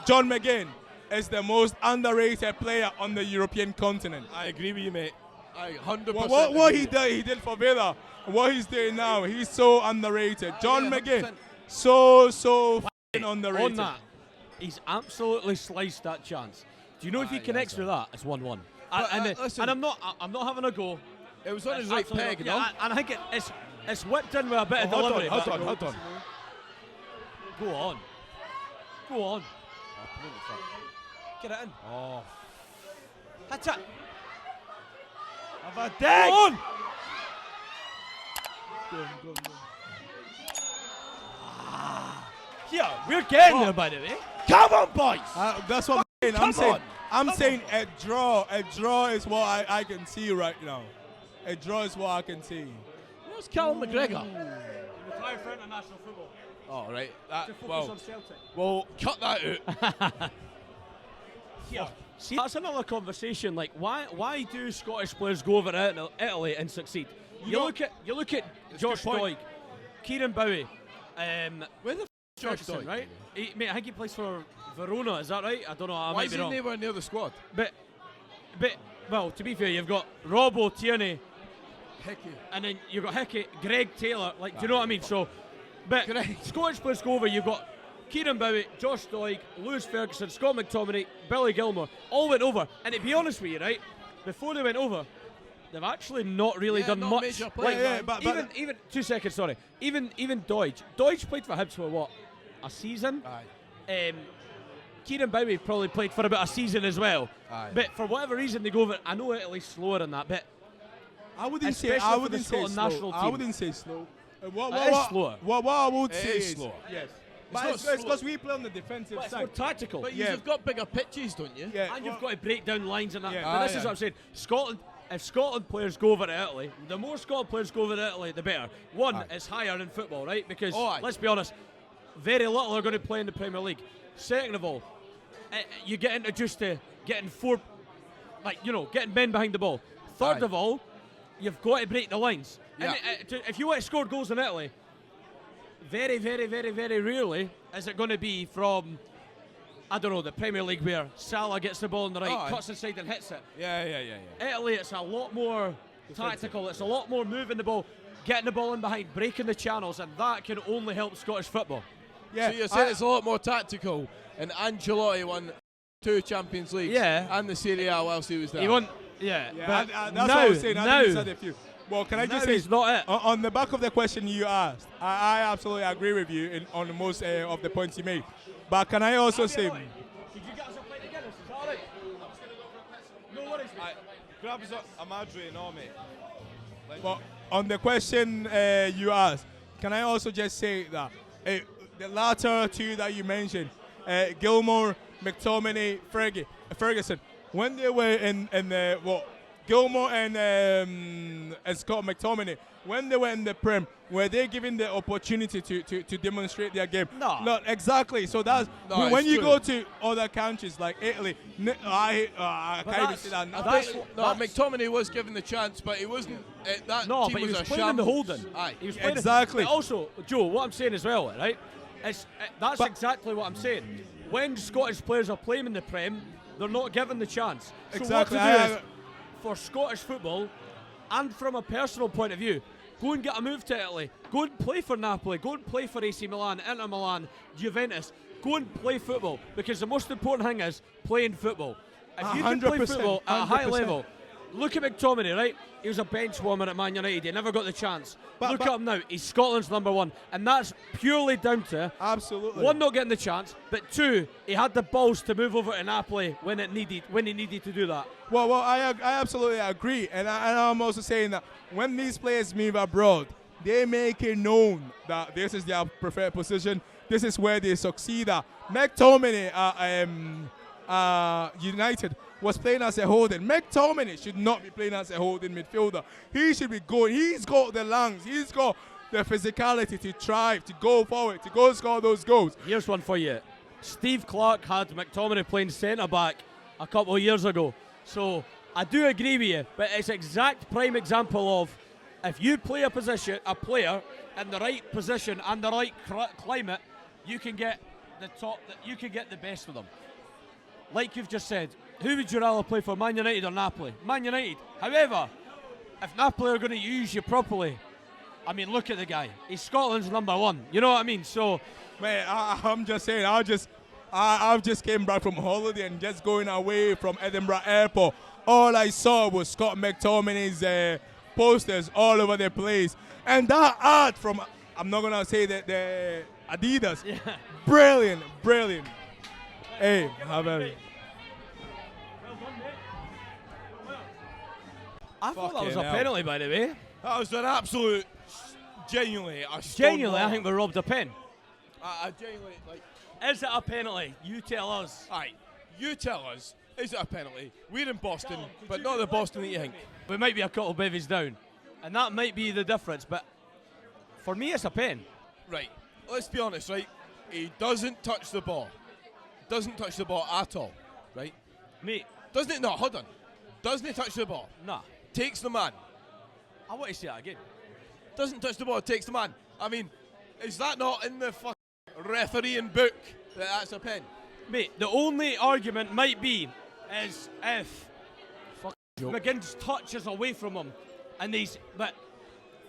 John McGinn is the most underrated player on the European continent. I agree with you, mate. 100%. What he did for Villa, what he's doing now, he's so underrated. John McGinn, so underrated. On that, he's absolutely sliced that chance. Do you know if he connects with that, it's 1-1. And I'm not having a go. It was on his right peg, you know? And I think it's whipped in with a bit of delivery. Hold on. Go on. Get it in. Oh. That's it. Have a dig. Go on. Go. Here, we're getting there, by the way. Come on, boys. That's what I'm saying. I'm saying a draw is what I can see right now. A draw is what I can see. Where's Callum McGregor? Retired for international football. Oh, right. To focus on Celtic. Well, cut that out. Here. See, that's another conversation. Like, why do Scottish players go over to Italy and succeed? You look at Josh Doig, Kieran Bowie, Where the Josh Ferguson, Doig? right? Mate, I think he plays for Verona. Is that right? I don't know. I Why might is be he wrong. nowhere near the squad? But well, to be fair, you've got Robbo, Tierney, Hickey. and then you've got Hickey, Greg Taylor. Like, do you know what I mean? So, but Scottish players go over. You've got Kieran Bowie, Josh Doig, Lewis Ferguson, Scott McTominay, Billy Gilmore, all went over. And to be honest with you, right, before they went over, they've actually not really done much. Major play, Like, even 2 seconds, sorry. Even Doig played for Hibs for what? A season. Aye. Kieran Bowie probably played for about a season as well. Aye. But for whatever reason they go over. I know Italy's slower than that, but I wouldn't say Scotland slow. national I team. wouldn't say slow. It is slower. What I would It say is is slower. Yes. But not it's slow. because we play on the defensive But it's more side. tactical. But Yeah. you've got bigger pitches, don't you? Yeah, And you've got to break down lines and that. Yeah. But this Aye, is aye. what I'm saying. Scotland, if Scotland players go over to Italy, the more Scotland players go over to Italy, the better. One, Aye. it's higher in football, right? Because, Oh, aye. let's be honest, very little are going to play in the Premier League. Second of all, you get introduced to getting getting men behind the ball. Third Aye. of all, you've got to break the lines. Yeah. And if you want to score goals in Italy, very, very, very, very rarely is it going to be from, I don't know, the Premier League where Salah gets the ball on the right, Aye. cuts inside and hits it. Yeah. Italy, it's a lot more tactical. It's a lot more moving the ball, getting the ball in behind, breaking the channels, and that can only help Scottish football. Yeah, So you're saying it's a lot more tactical, and Ancelotti won 2 Champions Leagues and the Serie A whilst he was there. He won, but that's now, what I was saying. I now, think you said a few. Well, can I just say, it's not it. on the back of the question you asked, I absolutely agree with you on the most of the points you made. But can I also say, Did you get us a plate of Guinness? Is that all right? No worries, mate. Grab us a Madre, no, mate. well, on the question you asked, can I also just say that the latter two that you mentioned, Gilmore, McTominay, Ferguson, when they were in the Gilmore and Scott McTominay, when they were in the Prem, were they given the opportunity to demonstrate their game? No. Not exactly. So that's when you go to other countries like Italy. I can't even say that. McTominay was given the chance, but he wasn't. That No, team but he was a playing in the shambles. holding. Aye. He was playing Exactly. But also, Joe, what I'm saying as well, right? That's exactly what I'm saying. When Scottish players are playing in the Prem, they're not given the chance. So Exactly. what to do is, for Scottish football, and from a personal point of view, go and get a move to Italy. Go and play for Napoli. Go and play for AC Milan, Inter Milan, Juventus. Go and play football, because the most important thing is playing football. If you can play 100%, football at a high 100%. level, look at McTominay, right? He was a bench warmer at Man United. He never got the chance. Look at him now. He's Scotland's #1, and that's purely down to Absolutely. one, not getting the chance, but two, he had the balls to move over to Napoli when he needed to do that. Well, I absolutely agree, and I'm also saying that when these players move abroad, they make it known that this is their preferred position. This is where they succeed at. McTominay, United, was playing as a holding. McTominay should not be playing as a holding midfielder. He should be going. He's got the lungs. He's got the physicality to thrive, to go forward, to go score those goals. Here's one for you. Steve Clark had McTominay playing centre-back a couple of years ago. So I do agree with you, but it's exact prime example of if you play a player in the right position and the right climate, you can get the best of them. Like you've just said, who would you rather play for, Man United or Napoli? Man United. However, if that player going to use you properly, I mean, look at the guy. He's Scotland's number 1. You know what I mean? So, man, I'm just saying, I've just came back from holiday and just going away from Edinburgh Airport. All I saw was Scott McTominay's posters all over the place. And that art from, I'm not going to say that the Adidas, brilliant. Hey, how about it? I thought that was a penalty, by the way. That was an absolute, genuinely, I think we robbed a pen. I genuinely, like... Is it a penalty? You tell us. Aye, you tell us, is it a penalty? We're in Boston, but not the Boston that you think. We might be a couple bevies down, and that might be the difference, but for me it's a pen. Right, let's be honest, right? He doesn't touch the ball. Doesn't touch the ball at all, right? Mate. Doesn't it? No, hold on. Doesn't he touch the ball? Nah. Takes the man. I want to say that again. Doesn't touch the ball, takes the man. I mean, is that not in the fucking refereeing book that that's a pen? Mate, the only argument might be is if McGinn's touches away from him, and these. But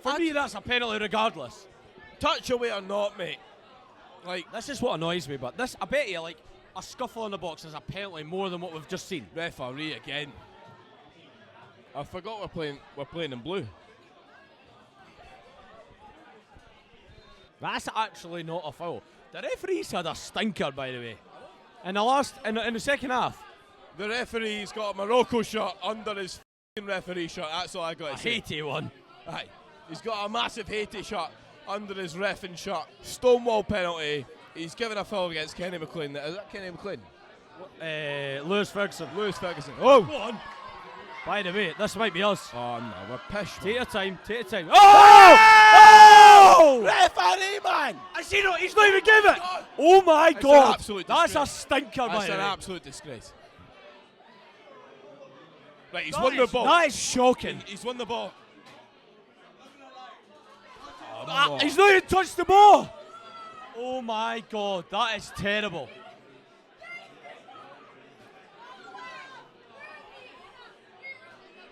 for me, that's a penalty regardless. Touch away or not, mate. Like, this is what annoys me. But this, I bet you, like a scuffle in the box is a penalty more than what we've just seen. Referee again. I forgot we're playing in blue. That's actually not a foul. The referee's had a stinker, by the way. In the second half. The referee's got a Morocco shirt under his f***ing referee shirt. That's all I got to say. A Haiti one. Aye. He's got a massive Haiti shirt under his reffing shirt. Stonewall penalty. He's given a foul against Kenny McLean. Is that Kenny McLean? Lewis Ferguson. Oh! Go on. By the way, this might be us. Oh no, we're pissed. Take your time. Oh! Referee, man! He's not even giving it! Oh my God! That's a stinker, That's an absolute disgrace. Right, he's won the ball. That is shocking. He's won the ball. He's not even touched the ball! Oh my God, that is terrible.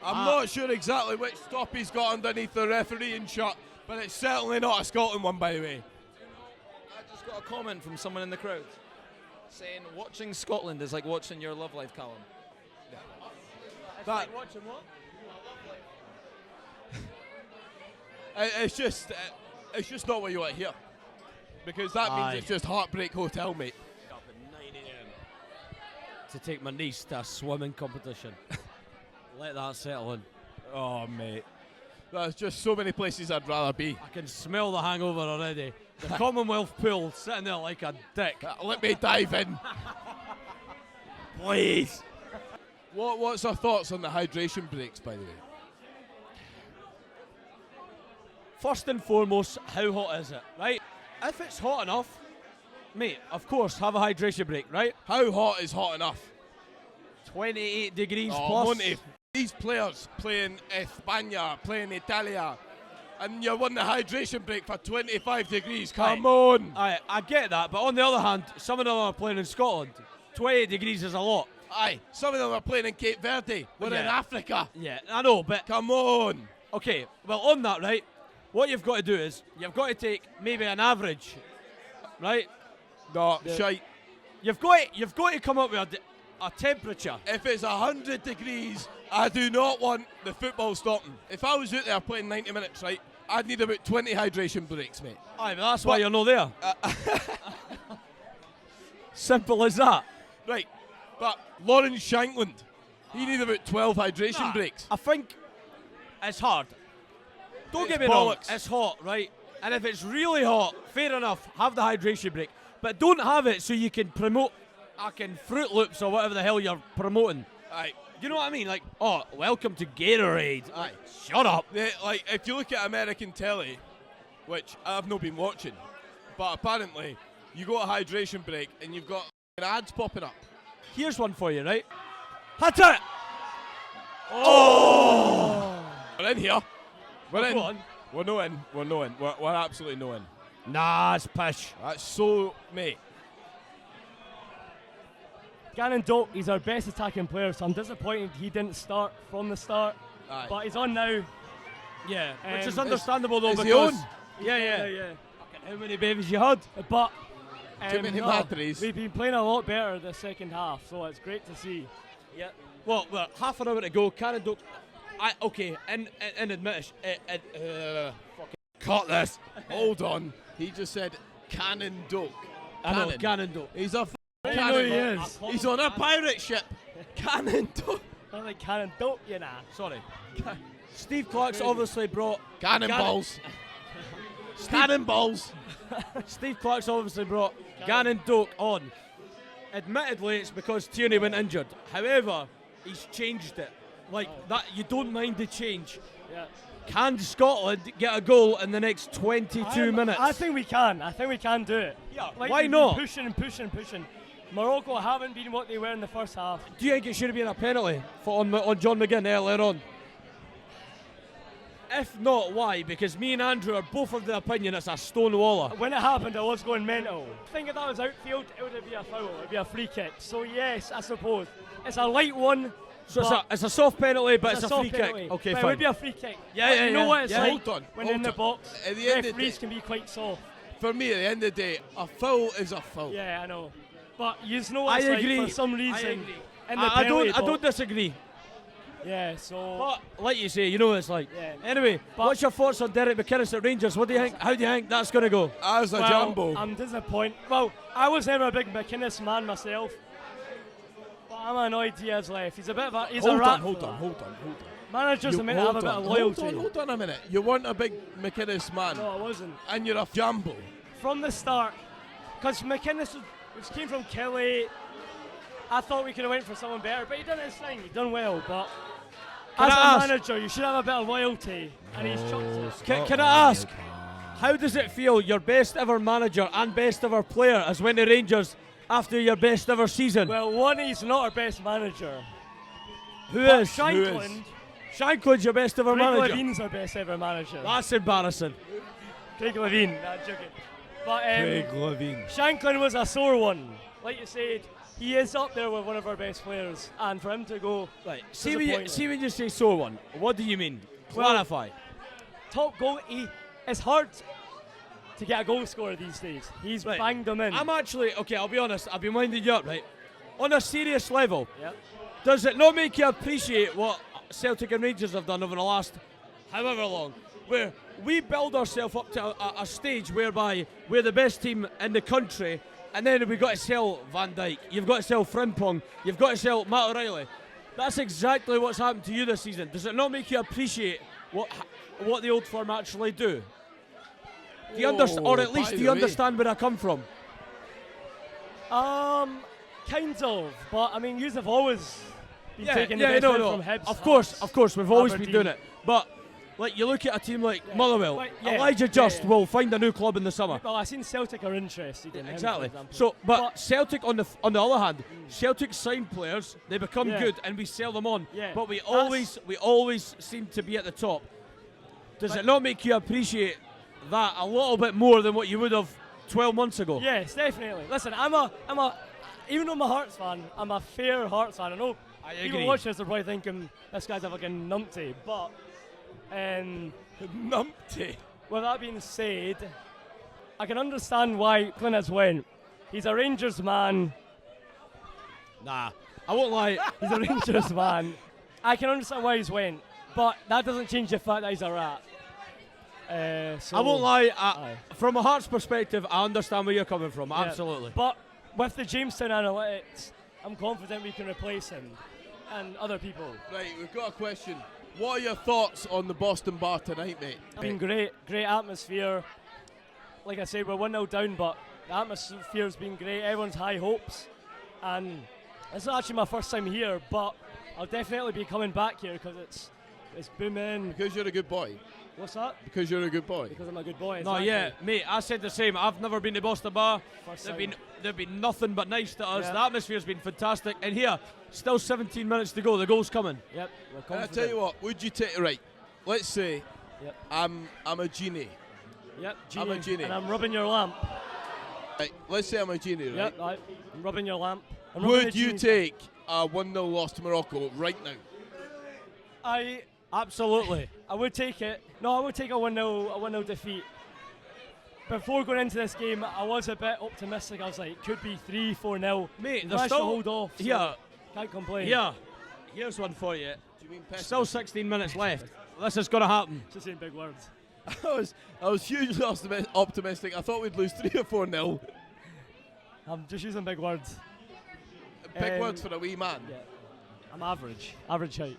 I'm not sure exactly which stop he's got underneath the refereeing shirt, but it's certainly not a Scotland one, by the way. I just got a comment from someone in the crowd saying watching Scotland is like watching your Love Life, Callum. Like watching what? It's just not what you want to hear, because that means it's just Heartbreak Hotel, mate. Up at 9 a.m. to take my niece to a swimming competition. Let that settle in. Oh, mate. There's just so many places I'd rather be. I can smell the hangover already. The Commonwealth pool sitting there like a dick. Let me dive in. Please. What's our thoughts on the hydration breaks, by the way? First and foremost, how hot is it, right? If it's hot enough, mate, of course, have a hydration break, right? How hot is hot enough? 28 degrees plus. Monty, these players playing España, playing Italia, and you won the hydration break for 25 degrees. Come on. I get that, but on the other hand, some of them are playing in Scotland. 28 degrees is a lot. Aye, some of them are playing in Cape Verde. We're in Africa. Yeah, I know, but... Come on. Okay, well, on that, right, what you've got to do is, you've got to take maybe an average, right? No, shite. You've got to come up with a temperature. If it's 100 degrees, I do not want the football stopping. If I was out there playing 90 minutes, right, I'd need about 20 hydration breaks, mate. Aye, but that's why you're not there. Simple as that. Right, but Lawrence Shankland, he needs about 12 hydration breaks. I think it's hard. Don't get me wrong, it's hot, right? And if it's really hot, fair enough, have the hydration break. But don't have it so you can promote Fruit Loops or whatever the hell you're promoting. Aye. You know what I mean? Like, oh, welcome to Gatorade. Aye. Shut up. Like, if you look at American telly, which I've not been watching, but apparently you got a hydration break and you've got ads popping up. Here's one for you, right? Hit it! Oh! We're in here. We're in. On. We're no in. We're no in. We're absolutely no in. Nah, it's pish. That's so, mate. Gannon Doak, he's our best attacking player, so I'm disappointed he didn't start from the start. Aye. But he's on now. Yeah, which is understandable though it's because Yeah. how many babies you had? But Too many batteries. we've been playing a lot better the second half, so it's great to see. Yeah. Well, half an hour to go. Cannon Doak. In admission. Cut this. Hold on. He just said Cannon Doak. I know, Cannon Doak. He's a I cannon. know he is. He's on a pirate ship. Cannon Doak. I like Cannon Doak, you know. Sorry. Steve Clark's obviously brought Cannonballs. Cannonballs. Steve Clark's obviously brought Gannon Doak on. Admittedly, it's because Tierney went injured. However, he's changed it. Like that, you don't mind the change. Yeah. Can Scotland get a goal in the next 22 minutes? I think we can. I think we can do it. Yeah, Like why we've not? been pushing. Morocco haven't been what they were in the first half. Do you think it should have been a penalty on John McGinn earlier on? If not, why? Because me and Andrew are both of the opinion it's a stone waller. When it happened, I was going mental. I think if that was outfield, it would be a foul. It would be a free kick. So yes, I suppose it's a light one. So it's a soft penalty, but it's a soft free penalty. kick. Okay, but fine. it would be a free kick. Yeah, But yeah, you know yeah. what it's Yeah. like Hold on, when hold in the on. box. At the end of the Referees day- can be quite soft. For me, at the end of the day, a foul is a foul. Yeah, I know. But you know what I it's agree. like for some reason. I agree. In the I penalty don't box. disagree. Yeah, so. But like you say, you know what it's like. Yeah. Anyway, what's your thoughts on Derek McInnes at Rangers? What do you think? How do you think that's going to go? As a Well, jumbo. I'm disappointed. Well, I was never a big McInnes man myself. But I'm annoyed he has left. He's a bit of a. He's a rat. Hold on. Managers are meant to have a bit of loyalty. Hold on a minute. You weren't a big McInnes man, No, I wasn't. and you're a jumbo. From the start, because McInnes, which came from Kelly, I thought we could have went for someone better, but he done his thing. He done well, but Can as I a ask- manager, you should have a bit of loyalty, and he's chucked it. Can I ask, how does it feel your best ever manager and best ever player has went to Rangers after your best ever season? Well, one, he's not our best manager. Who But is? Shankland, Shankland's your best ever Craig manager. Levine's our best ever manager. That's embarrassing. Craig Levine, not joking. But Levine. Shankland was a sore one. Like you said, he is up there with one of our best players, and for him to go Right. disappointing. See when you say so one, what do you mean? Well- Clarify. top goal, it's hard to get a goal scorer these days. He's Right. banged them in. I'm actually, okay, I'll be honest, I've been winding you up, right? On a serious level, Yep. does it not make you appreciate what Celtic and Rangers have done over the last however long? Where we build ourselves up to a stage whereby we're the best team in the country, and then we've got to sell Van Dijk, you've got to sell Frimpong, you've got to sell Matt O'Reilly. That's exactly what's happened to you this season. Does it not make you appreciate what the old firm actually do? Do you understand, or at least by do the you way. understand where I come from? Kind of, but I mean, you have always been taking the best from Hibs. Of course, we've always been Aberdeen. doing it. But like you look at a team like Motherwell, Like, yeah, Elijah yeah, Just yeah. will find a new club in the summer. Well, I seen Celtic are interested in him, Exactly. for example. So, but Celtic on the other hand, Celtic sign players, they become Yeah. good, and we sell them on. Yeah. But we That's- always seem to be at the top. Does it not make you appreciate that a little bit more than what you would have 12 months ago? Yes, definitely. Listen, even though I'm a Hearts fan, I'm a fair Hearts fan. I know I people agree. watching this are probably thinking this guy's a fucking numpty, but Numpty. with that being said, I can understand why Clint has went. He's a Rangers man. Nah, I won't lie. He's a Rangers man. I can understand why he's went, but that doesn't change the fact that he's a rat. So I won't lie. Aye. From a Hearts perspective, I understand where you're coming from. Yeah. Absolutely. But with the Jamestown analytics, I'm confident we can replace him and other people. Right, we've got a question. What are your thoughts on the Boston Bar tonight, mate? It's been great atmosphere. Like I said, we're 1-0 down, but the atmosphere's been great. Everyone's high hopes, and it's not actually my first time here, but I'll definitely be coming back here because it's booming. Because you're a good boy. What's that? Because you're a good boy. Because I'm a good boy. No, exactly. yeah, mate, I said the same. I've never been to Boston Bar. First They've time. been nothing but nice to us. Yeah. The atmosphere's been fantastic. And here, still 17 minutes to go. The goal's coming. Yep. We're And I confident. tell you what, would you take right? Let's say Yep. I'm a genie. Yep. I'm a genie. And I'm rubbing your lamp. Right, let's say I'm a genie, right? Yep. I'm rubbing your lamp. I'm rubbing Would the you genie's take a 1-0 loss to Morocco right now? I Absolutely. I would take it. No, I would take a 1-0 defeat. Before going into this game, I was a bit optimistic. I was like, could be 3-4-0. Mate, they're still hold off. So yeah. Can't complain. Yeah. Here's one for you. Do you mean Still 16 minutes left. This is going to happen. Just saying big words. I was hugely optimistic. I thought we'd lose 3 or 4-0. I'm just using big words. Big words for a wee man. Yeah. I'm average. Average height.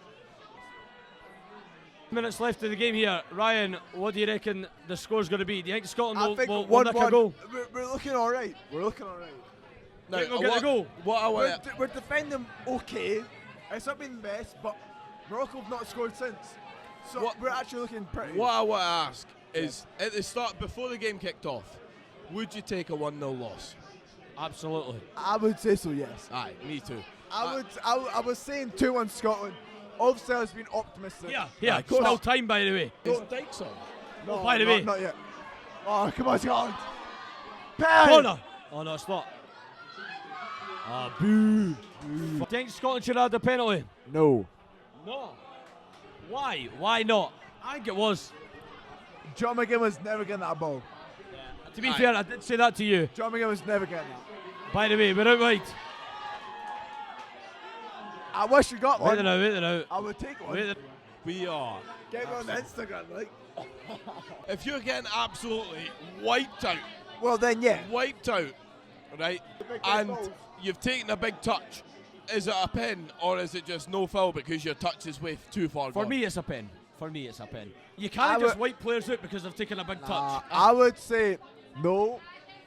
Minutes left of the game here. Ryan, what do you reckon the score's going to be? Do you think Scotland will one, nick a goal? We're looking all right. We're looking all right. Now, Think we'll get the goal? What I want We're defending okay. It's not been the best, but Morocco have not scored since. So we're actually looking pretty. What I want to ask is, at the start, before the game kicked off, would you take a 1-0 loss? Absolutely. I would say so, yes. Aye, me too. I was saying 2-1 Scotland. Obviously, I was being optimistic. Yeah. Still time, by the way. Is Dykes on? No, by the way. not yet. Oh, come on, Scotland. Pen! Corner. Oh, no, it's not. Ah, boo. Do you think Scotland should have had the penalty? No. No. Why? Why not? I think it was. John McGinn was never getting that ball. To be fair, I did say that to you. John McGinn was never getting that. By the way, we're out right. I wish you got one. Wait it out. I would take one. We are. Get me on the Instagram, like. If you're getting absolutely wiped out, Well, then, yeah. wiped out, right, and you've taken a big touch, is it a pen or is it just no foul because your touch is way too far For gone? me, it's a pen. You can't just wipe players out because they've taken a big touch. I would say no,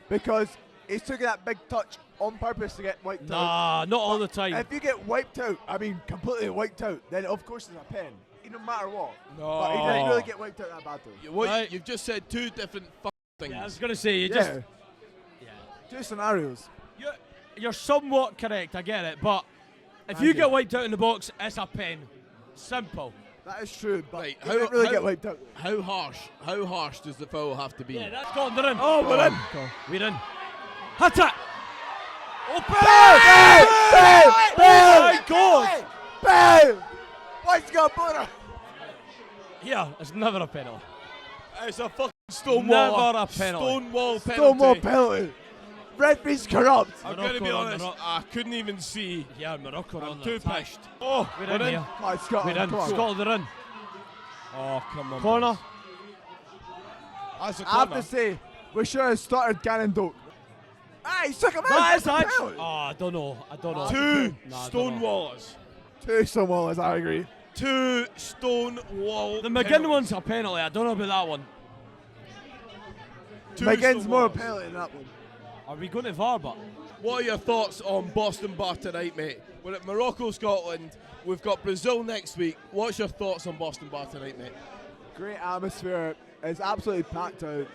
because he's taking that big touch on purpose to get wiped out. Nah, not all the time. If you get wiped out, I mean completely wiped out, then of course it's a pen. No matter what. No. But he didn't really get wiped out that badly. Right. You've just said two different things. Yeah, I was going to say, Yeah. Two scenarios. You're somewhat correct, I get it, but if you get wiped out in the box, it's a pen. Simple. That is true, but Right, he didn't really get wiped out. How harsh does the foul have to be? Yeah, that's gone. They're in. Oh, we're in. Okay. We're in. Hit it! Oh, Bam! my God! Bam! Why's got butter? Yeah, it's never a penalty. It's a fucking stonewall. Never a penalty. Stonewall penalty. Stonewall penalty. Referee's corrupt. I'm going to be honest, I couldn't even see. Yeah, Morocco I'm on too the attack. pissed. Oh, We're in here. Oh, Scotland, We're in. come on. Scotland are in. Oh, come on. Corner. boys. That's a I have corner. to say, we should have started Gannon Doak. Ah, he took him out. That is That's a actually. penalty. Oh, I don't know. Two Nah, I don't know. stonewallers. Two Stonewallers, I agree. Two stonewall. The McGinn penalties. one's a penalty. I don't know about that one. Two McGinn's more stonewalls. penalty than that one. Are we going to VAR, but? What are your thoughts on Boston Bar tonight, mate? We're at Morocco, Scotland. We've got Brazil next week. What's your thoughts on Boston Bar tonight, mate? Great atmosphere. It's absolutely packed out.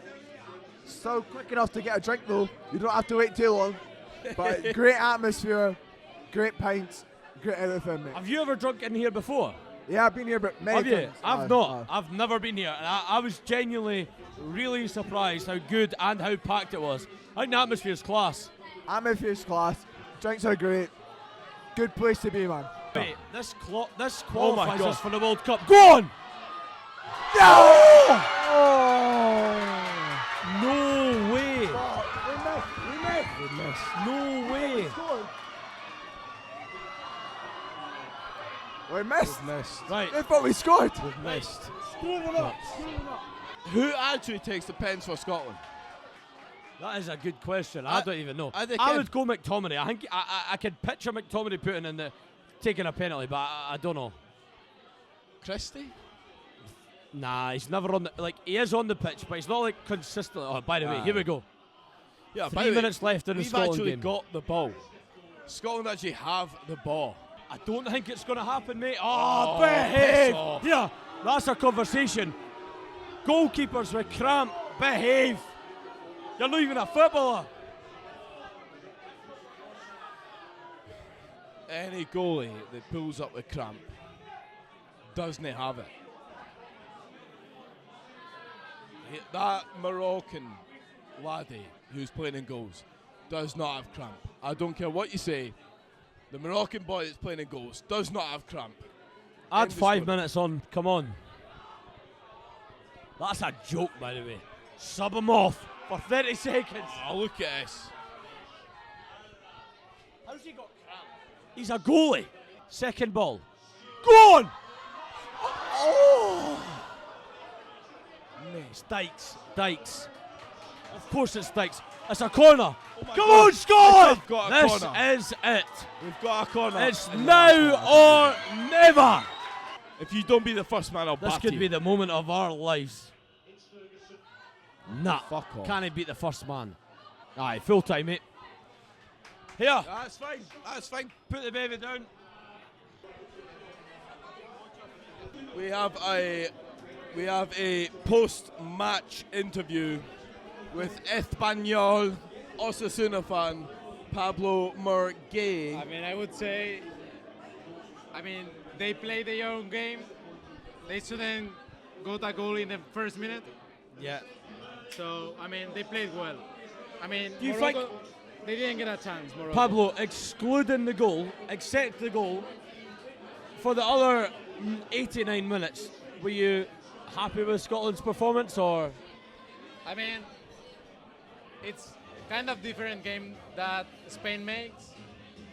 So quick enough to get a drink though. You don't have to wait too long. But great atmosphere, great pints, great everything, mate. Have you ever drunk in here before? Yeah, I've been here but many Have you? times. I've not. I've never been here. And I was genuinely really surprised how good and how packed it was. I think the atmosphere's class. Atmosphere's class. Drinks are great. Good place to be, man. Wait, this Oh qualifies God. us for the World Cup. Go on! No! No way! We missed. No way! We missed. Right, I thought we scored. missed. Who actually takes the pens for Scotland? That is a good question. I don't even know. I think I him. would go McTominay. I think I could picture McTominay putting in taking a penalty, but I don't know. Christie? Nah, he's never on the he is on the pitch, but he's not like consistently. Oh, by the way, here we go. Yeah, 3 minutes left in the we've Scotland actually game. got the ball. Scotland actually have the ball. I don't think it's going to happen, mate. Oh, Oh, behave! piss off. Yeah, that's a conversation. Goalkeepers with cramp, behave. You're not even a footballer. Any goalie that pulls up with cramp doesn't have it. That Moroccan laddie who's playing in goals does not have cramp. I don't care what you say. The Moroccan boy that's playing in goals does not have cramp. Add End of 5 story. minutes on. Come on. That's a joke, by the way. Sub him off for 30 seconds. Oh, look at this. How's he got cramp? He's a goalie. Second ball. Go on! Oh! It's Dykes. Of course it's Dykes. It's a corner. Come on, Scotland! We've got a This corner. is it. We've got a corner. It's now or never. If you don't be the first man, I'll This bat could you. be the moment of our lives. Nah, Fuck off. can't he beat the first man? Aye, full time, mate. Here, That's fine. That's fine. put the baby down. We have a post-match interview with Espanyol Osasuna fan Pablo Murguet. I mean, I would say, they play their own game. They shouldn't got a goal in the first minute. Yeah. So, they played well. Do you Morocco, they didn't get a chance, Morocco. Pablo, excluding the goal, except the goal, for the other 89 minutes, were you happy with Scotland's performance, or? It's kind of different game that Spain makes,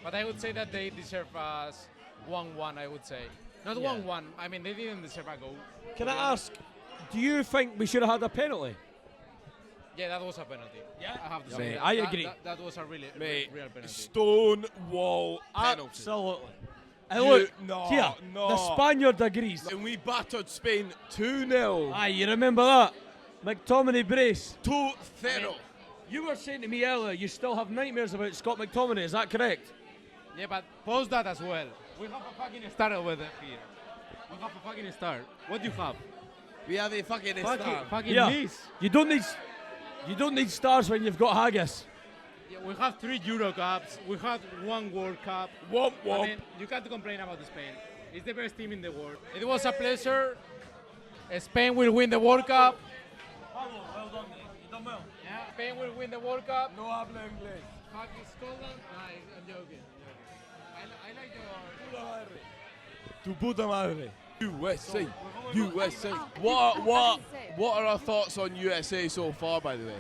but I would say that they deserve us 1-1, I would say. Not Yeah. 1-1, they didn't deserve a goal. Can I ask, do you think we should have had a penalty? Yeah, that was a penalty. Yeah? I have to Yeah, say. mate, that. I That- agree. That was a really Mate, real penalty. Stonewall penalty. Absolutely. And You- look, no, here, no. the Spaniard agrees. And we battered Spain 2-0. Aye, you remember that? McTominay brace. 2-0. You were saying to me earlier you still have nightmares about Scott McTominay, is that correct? Yeah, but post that as well. We have a fucking star over there here. We have a fucking star. What do you have? We have a fucking star. Fucking Yeah. miss. You don't need stars when you've got haggis. Yeah, we have 3 Euro Cups. We have 1 World Cup. Womp womp. You can't complain about Spain. It's the best team in the world. It was a pleasure. Spain will win the World Cup. Well done, mate. You done well. Yeah, Spain will win the World Cup. No habla inglés. Fucking Scotland. I'm joking. I like your. Tu puta madre. USA. USA. What are our thoughts on USA so far, by the way?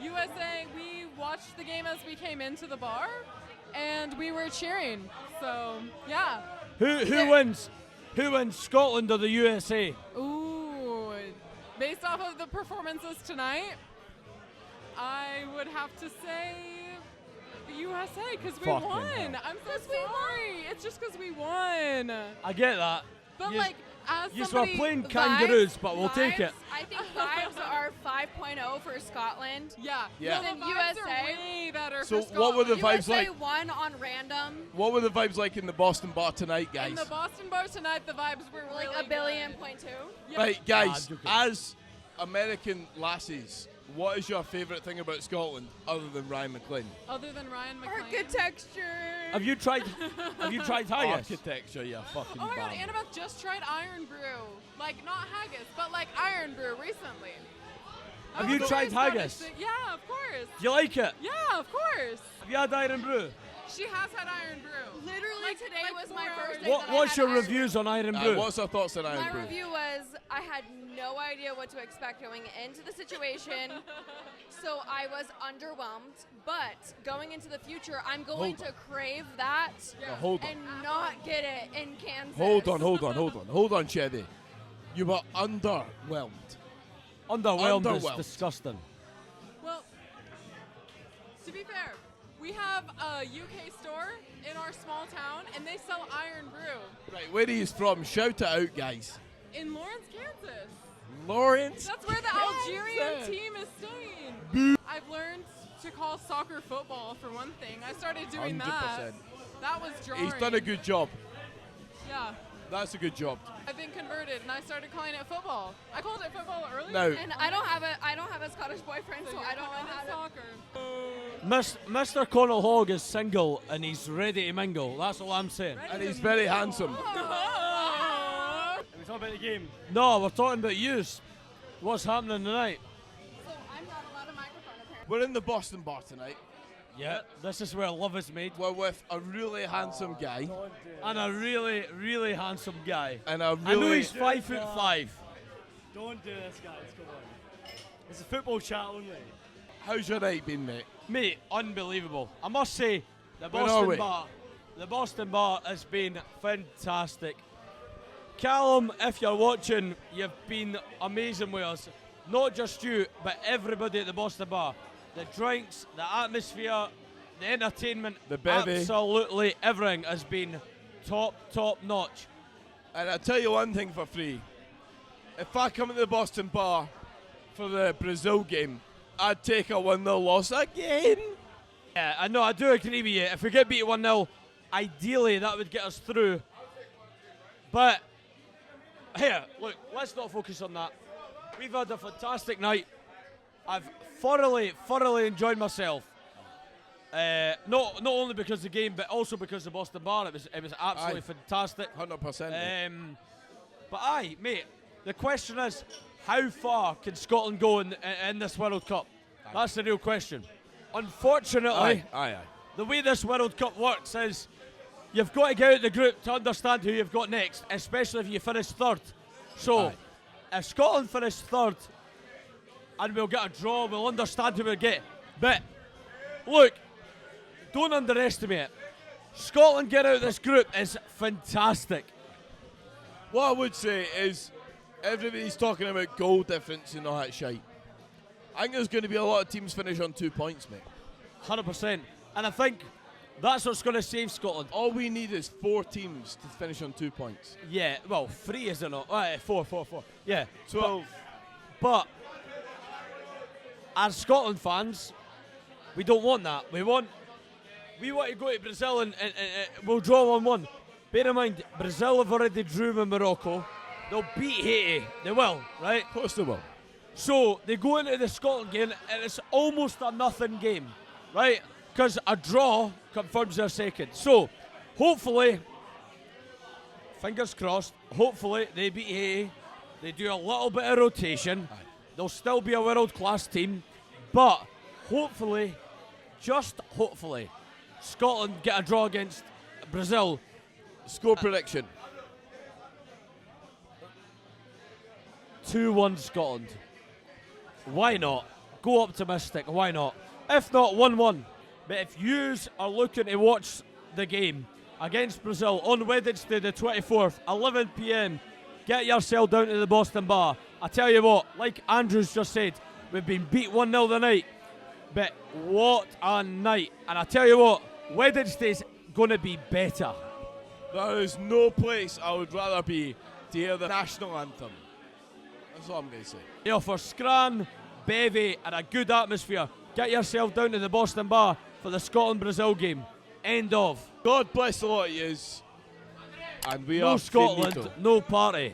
USA, we watched the game as we came into the bar, and we were cheering. So, yeah. Who wins? Who wins, Scotland or the USA? Ooh, based off of the performances tonight, I would have to say the USA, because we Fucking won. hell. I'm so sorry. It's just because we won. I get that. But, Yes. as You were somebody... playing kangaroos, but we'll take it. I think vibes are 5.0 for Scotland. Yeah. Yeah. Then The vibes USA. are way better So for what were the Scotland. vibes USA like? won on random, What were the vibes like in the Boston bar tonight, In guys? the Boston bar tonight, the vibes were like really a billion good. point two. Yeah. Right, guys, joking. as American lassies, what is your favourite thing about Scotland other than Ryan McLean? Other than Ryan McLean. Architecture. Have you tried haggis? Architecture, you fucking Oh my god, bum. Annabeth just tried Iron Brew. Like, not haggis, but like Iron Brew recently. Have I you was tried very haggis? astonished. Yeah, of course. Do you like it? Yeah, of course. Have you had Iron Brew? She has had Iron Brew. Literally today was my 4 first hours. day that I What's had your Iron reviews on Iron Brew? What's our thoughts on My Iron Brew? review was I had no idea what to expect going into the situation, so I was underwhelmed. But going into the future, I'm going Hold to crave that Now, hold on. and not get it in Kansas. Hold on, Chevy. You were underwhelmed. Underwhelmed is Underwhelmed. disgusting. Well, to be fair, we have a UK store in our small town, and they sell Iron Brew Right, where he's from, shout it out, guys. in Lawrence, Kansas. Lawrence. That's where the Algerian team is staying. I've learned to call soccer football for one thing. I started doing that. 100%. That was jarring. He's done a good job. Yeah. That's a good job. I've been converted, and I started calling it football. I called it football earlier. Now, And I don't have a Scottish boyfriend, so So I don't know how to. soccer. Mr. Connell Hogg is single and he's ready to mingle. That's all I'm saying. and he's very handsome. Are we talking about the game? No, we're talking about yous. What's happening tonight? So I'm not allowed a microphone apparently. We're in the Boston bar tonight. Yeah, this is where love is made. We're with a really handsome guy. And a really, really handsome guy. And a I know really... he's 5'5". Don't do this, guys. Come on. It's a football chat only. How's your night been, mate? Mate, unbelievable. I must say, the Where are we? Boston Bar has been fantastic. Callum, if you're watching, you've been amazing with us. Not just you, but everybody at the Boston Bar. The drinks, the atmosphere, the entertainment, the bevy. Absolutely everything has been top notch. And I'll tell you one thing for free. If I come to the Boston Bar for the Brazil game, I'd take a 1-0 loss again. Yeah, I know, I do agree with you. If we get beat 1-0, ideally that would get us through. But, here, look, let's not focus on that. We've had a fantastic night. I've thoroughly enjoyed myself. Not only because of the game, but also because of Boston Bar. It was absolutely fantastic. 100%. But aye, mate, the question is, how far can Scotland go in this World Cup? That's the real question. Unfortunately, the way this World Cup works is you've got to get out of the group to understand who you've got next, especially if you finish third. So, if Scotland finish third and we'll get a draw, we'll understand who we'll get. But, look, don't underestimate it. Scotland get out of this group is fantastic. What I would say is, everybody's talking about goal difference and all that shite. I think there's going to be a lot of teams finish on 2 points, mate. 100%. And I think that's what's going to save Scotland. All we need is 4 teams to finish on 2 points. Yeah, well, 3 is it not? 4. Yeah. 12. But as Scotland fans, we don't want that. We want to go to Brazil and we'll draw 1-1. Bear in mind, Brazil have already drew with Morocco. They'll beat Haiti. They will, right? Of course they will. So they go into the Scotland game and it's almost a nothing game, right? Because a draw confirms their second. So hopefully, fingers crossed, hopefully they beat Haiti. They do a little bit of rotation. They'll still be a world-class team. But hopefully, just hopefully, Scotland get a draw against Brazil. Score prediction. 2-1 Scotland. Why not? Go optimistic, why not? If not, 1-1. But if yous are looking to watch the game against Brazil on Wednesday the 24th, 11 p.m, get yourself down to the Boston Bar. I tell you what, like Andrews just said, we've been beat 1-0 tonight. But what a night. And I tell you what, Wednesday's going to be better. There is no place I would rather be to hear the national anthem. That's all I'm going to say. You know, for scran, bevy, and a good atmosphere, get yourself down to the Boston Bar for the Scotland-Brazil game. End of. God bless the lot of yous. And we no are Scotland, finito. no party.